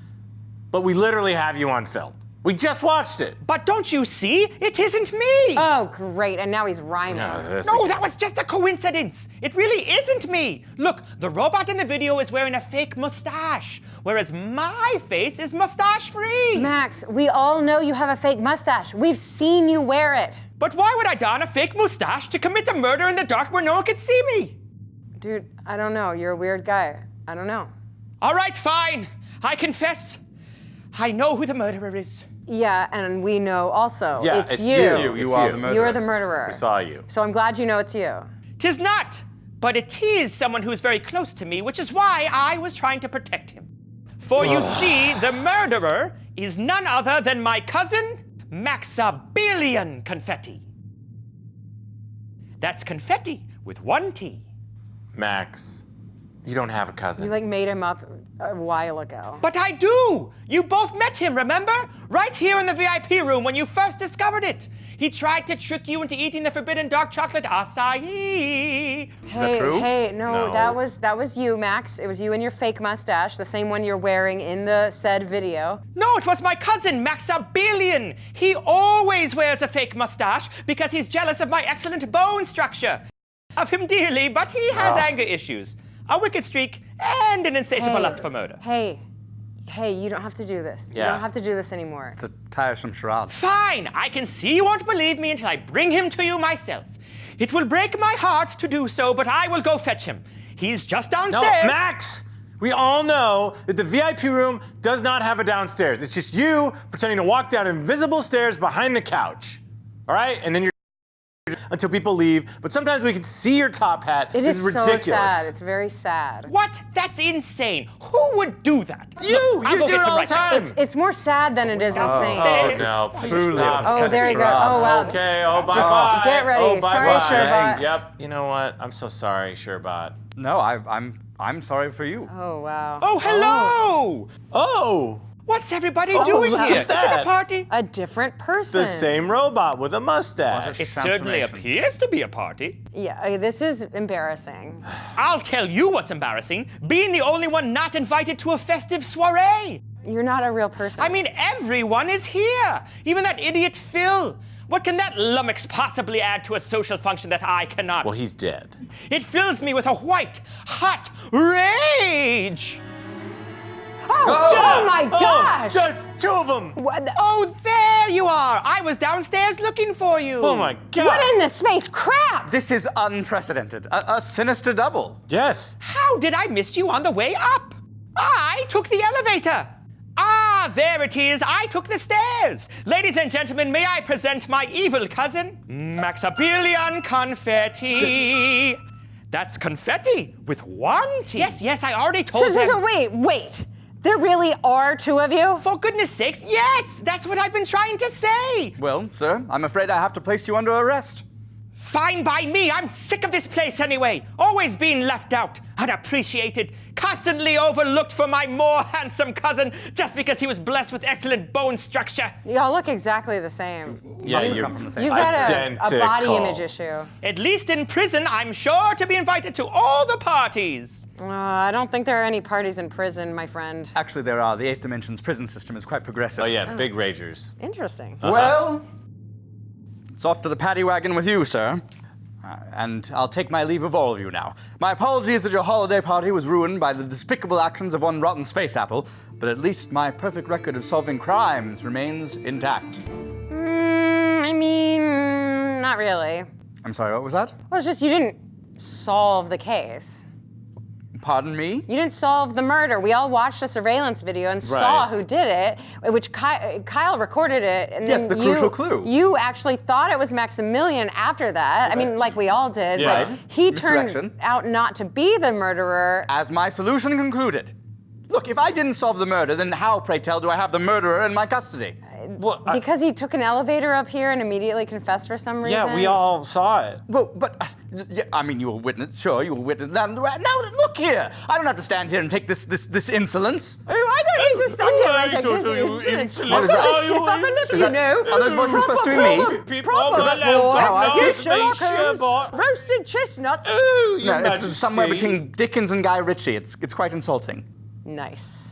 But we literally have you on film. We just watched it. But don't you see? It isn't me. Oh, great. And now he's rhyming. No, that was just a coincidence. It really isn't me. Look, the robot in the video is wearing a fake mustache, whereas my face is mustache-free. Max, we all know you have a fake mustache. We've seen you wear it. But why would I don a fake mustache to commit a murder in the dark where no one could see me? Dude, I don't know. You're a weird guy. I don't know. All right, fine. I confess. I know who the murderer is. Yeah, and we know also. Yeah, it's you. you. You are the murderer. You're the murderer. We saw you. So I'm glad you know it's you. 'Tis not, but it is someone who is very close to me, which is why I was trying to protect him. For you see, the murderer is none other than my cousin, Maximilian Confetti. That's confetti with one T. Max, you don't have a cousin. You made him up a while ago. But I do! You both met him, remember? Right here in the VIP room when you first discovered it. He tried to trick you into eating the forbidden dark chocolate acai. Is that true? Hey, no, No. that was you, Max. It was you and your fake mustache, the same one you're wearing in the said video. No, it was my cousin, Maximilian. He always wears a fake mustache because he's jealous of my excellent bone structure. Love him dearly, but he has anger issues, a wicked streak, and an insatiable lust for murder. Hey, you don't have to do this. Yeah. You don't have to do this anymore. It's a tiresome charade. Fine, I can see you won't believe me until I bring him to you myself. It will break my heart to do so, but I will go fetch him. He's just No, downstairs. Max! We all know that the VIP room does not have a downstairs. It's just you pretending to walk down invisible stairs behind the couch. All right? And then you're until people leave, but sometimes we can see your top hat. It This is ridiculous. so sad. It's very sad. What? That's insane. Who would do that? You! Look, I'll You go do get it him all the right now. time! It's more sad than it is insane. Oh, no, please stop. Oh, there you go. Oh, wow. Okay, oh, bye-bye. Get ready. Oh, Sorry, bye-bye. Sherbot. Yep, you know what? I'm so sorry, Sherbot. No, I'm sorry for you. Oh, wow. Oh, hello! Oh! What's everybody Oh, doing look here? at Is it a that. party? A different person. The same robot with a mustache. It certainly Transformation. appears to be a party. Yeah, this is embarrassing. I'll tell you what's embarrassing, being the only one not invited to a festive soiree. You're not a real person. I mean, everyone is here, even that idiot Phil. What can that lummox possibly add to a social function that I cannot? Well, he's dead. It fills me with a white, hot rage. Oh my gosh! There's two of them! What, Oh, there you are. I was downstairs looking for you. Oh my God! what in the space? Crap! This is unprecedented. A sinister double. Yes. How did I miss you on the way up? I took the elevator. Ah, there it is. I took the stairs. Ladies and gentlemen, may I present my evil cousin, Maximilian Confetti. That's confetti with one T. Yes, I already told So him. wait. There really are two of you? For goodness sakes, yes! That's what I've been trying to say. Well, sir, I'm afraid I have to place you under arrest. Fine by me. I'm sick of this place anyway. Always being left out, unappreciated, constantly overlooked for my more handsome cousin just because he was blessed with excellent bone structure. Y'all look exactly the same. Yeah, Must have you're come from the same You've got a identical. body image issue. At least in prison, I'm sure to be invited to all the parties. I don't think there are any parties in prison, my friend. Actually, there are. The 8th Dimension's prison system is quite progressive. Oh yeah, big ragers. Interesting. Well, it's off to the paddy wagon with you, sir. And I'll take my leave of all of you now. My apologies that your holiday party was ruined by the despicable actions of one rotten space apple, but at least my perfect record of solving crimes remains intact. I mean, not really. I'm sorry, what was that? Well, it's just you didn't solve the case. Pardon me? You didn't solve the murder. We all watched a surveillance video and saw who did it, which Kyle recorded it. And Yes, then the crucial clue. You actually thought it was Maximilian after that. I mean, like we all did. Yeah. But Right. he Misdirection. turned out not to be the murderer. As my solution concluded. Look, if I didn't solve the murder, then how, pray tell, do I have the murderer in my custody? Well, Because he took an elevator up here and immediately confessed for some reason. yeah, we all saw it. Well, but, yeah, I mean, you were witness, sure, you were witness. Now, look here. I don't have to stand here and take this insolence. Oh, I don't need to stand here and take this insolence. What is that? I'm gonna step up and let Is you that- know. are those voices supposed to be me? People, Proper is that boy. how I You see it? Sherlock Holmes, Sherbot. roasted chestnuts. Ooh, Your No, it's Majesty. somewhere between Dickens and Guy Ritchie. It's quite insulting. Nice.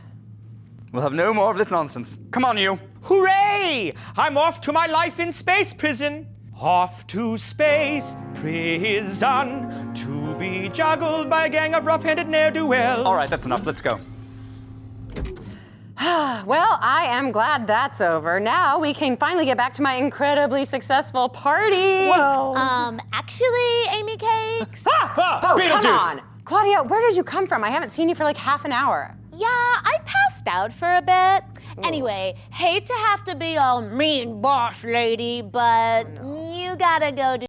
We'll have no more of this nonsense. Come on, you. Hooray! I'm off to my life in space prison. Off to space prison to be juggled by a gang of rough-handed ne'er-do-wells. All right, that's enough. Let's go. Well, I am glad that's over. Now we can finally get back to my incredibly successful party. Actually, Amy Cakes. Oh, come Beetlejuice. on. Claudia, where did you come from? I haven't seen you for like half an hour. Yeah, I passed out for a bit. Anyway, hate to have to be all mean boss lady, but you gotta go do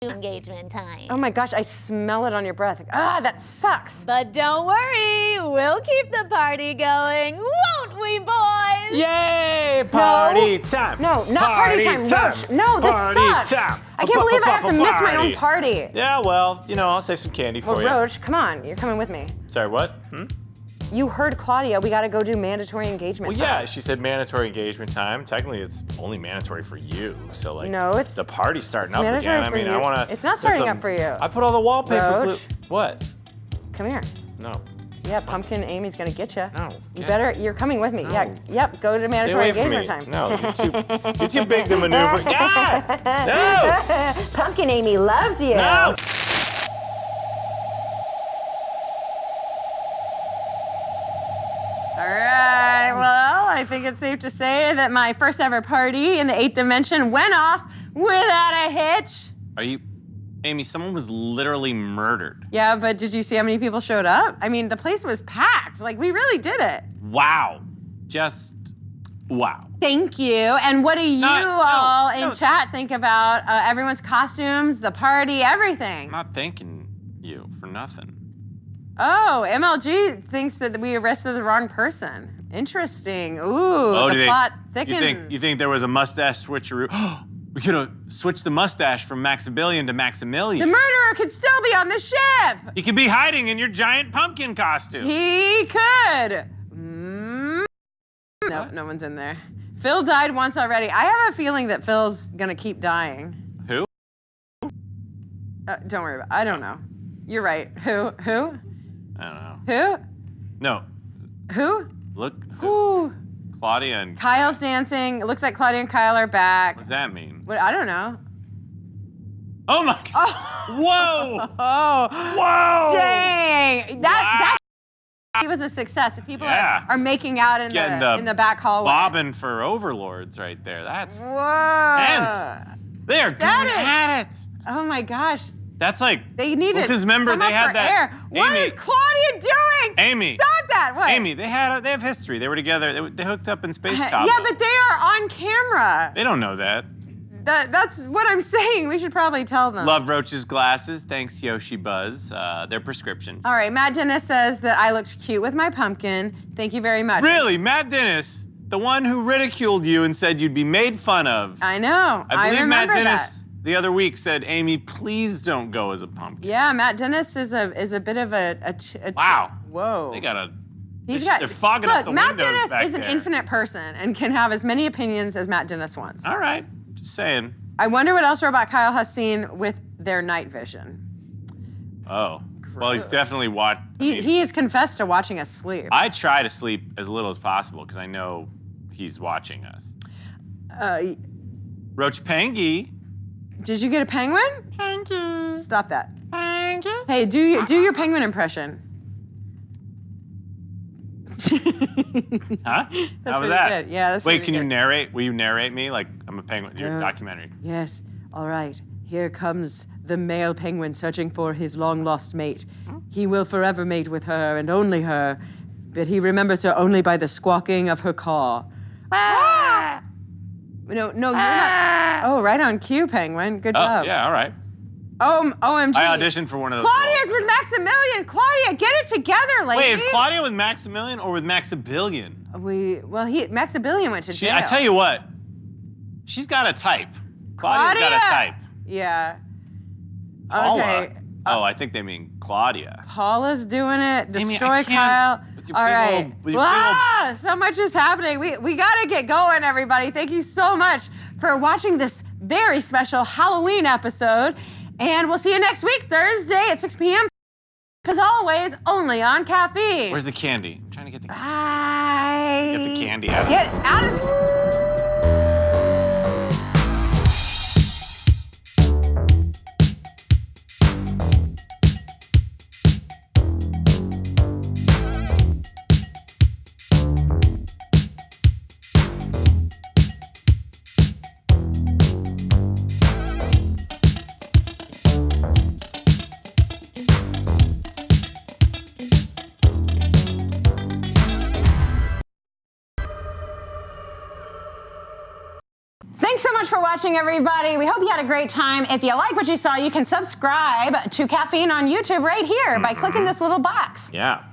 engagement time. Oh my gosh, I smell it on your breath. That sucks. But don't worry, we'll keep the party going, won't we, boys? Yay! Party time. No, not party time. Roach. No, this Party sucks. time. I can't believe I have to miss my own party. Yeah, well, I'll save some candy for Well, you. Roach, come on, you're coming with me. Sorry, what? You heard Claudia, we gotta go do mandatory engagement Well, time. yeah, she said mandatory engagement time. Technically, it's only mandatory for you. So, like, No, it's- the party's starting up mandatory again. I for mean, you. I want to. It's not starting up for you. I put all the wallpaper glue. Roach. What? Come here. No. Yeah, Pumpkin Amy's gonna get you. No. You better, you're coming with me. Yeah, yep, go to Stay mandatory away from me. engagement time. No, you're too big to maneuver. God! No! Pumpkin Amy loves you. No! All right, well, I think it's safe to say that my first ever party in the 8th dimension went off without a hitch. Are you. Amy, someone was literally murdered. Yeah, but did you see how many people showed up? I mean, the place was packed. Like, we really did it. Wow. Just. Wow. Thank you. And what do you all in no. chat think about everyone's costumes, the party, everything? I'm not thanking you for nothing. Oh, MLG thinks that we arrested the wrong person. Interesting. Ooh, Do the you plot think, thickens. you think there was a mustache switcheroo? We could have switched the mustache from Maximilian to The Maximilian. murderer could still be on the ship. You could be hiding in your giant pumpkin costume. He could. No, no one's in there. Phil died once already. I have a feeling that Phil's gonna keep dying. Who? Don't worry about it. I don't know. You're right. Who? I don't know. Who? No. Who? Look. Ooh. Claudia and. Kyle's dancing. It looks like Claudia and Kyle are back. What does that mean? What? I don't know. Oh my God. Whoa! Oh. Whoa! Dang. That he was a success. If people Yeah. are making out in Getting the in the back hallway. Bobbing for overlords right there. That's Whoa. tense. They're going That at it. Oh my gosh. That's like. They need to Because remember, come they up had for that. air. What Amy, is Claudia doing? Amy. Stop that. What? Amy, they have history. They were together. They hooked up in Space Cabo. Yeah, but they are on camera. They don't know that. That's what I'm saying. We should probably tell them. Love Roach's glasses. Thanks, Yoshi Buzz. Their prescription. All right, Matt Dennis says that I looked cute with my pumpkin. Thank you very much. Really, Matt Dennis, the one who ridiculed you and said you'd be made fun of. I know. I believe Matt remember Dennis the other week said, Amy, please don't go as a pumpkin. Yeah, Matt Dennis is a bit of a Wow. Whoa. They're fogging up the Matt windows Dennis back is an there. infinite person and can have as many opinions as Matt Dennis wants. All right, just saying. I wonder what else Robot Kyle has seen with their night vision. Oh, well, he's definitely watched. He has confessed to watching us sleep. I try to sleep as little as possible because I know he's watching us. Roach Pangy. Did you get a penguin? Pangy. Stop that. Pangy. Hey, do your penguin impression. Huh? How was pretty that? good. Yeah, that's Wait, pretty can you good. narrate? Will you narrate me like I'm a penguin? Your documentary. Yes. All right. Here comes the male penguin searching for his long-lost mate. He will forever mate with her and only her, but he remembers her only by the squawking of her caw. Ah! No, you're not. Oh, right on cue, penguin. Good job. Oh, yeah, all right. OMG. I auditioned for one of those. Claudia's roles. with Maximilian. Claudia, get it together, lady. Wait, is Claudia with Maximilian or with Maximilian? Maximilian went to jail. I tell you what, she's got a type. Claudia's got a type. Yeah. Paula. Okay. Oh, I think they mean Claudia. Paula's doing it. Amy, Destroy I Kyle. can't with your All big right. old- with your big old- So much is happening. We gotta get going, everybody. Thank you so much for watching this very special Halloween episode. And we'll see you next week, Thursday at 6 p.m. As always, only on Caffeine. Where's the candy? I'm trying to get the Bye. Get the candy out of Get out of Thanks so much for watching, everybody. We hope you had a great time. If you like what you saw, you can subscribe to Caffeine on YouTube right here by clicking this little box. Yeah.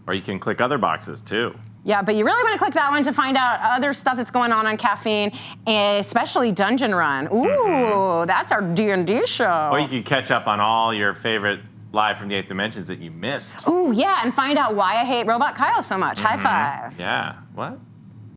Or you can click other boxes too. Yeah, but you really want to click that one to find out other stuff that's going on Caffeine, especially Dungeon Run. Ooh, that's our D&D show. Or you can catch up on all your favorite Live from the Eighth Dimensions that you missed. Ooh, yeah, and find out why I hate Robot Kyle so much. High five. Yeah. What?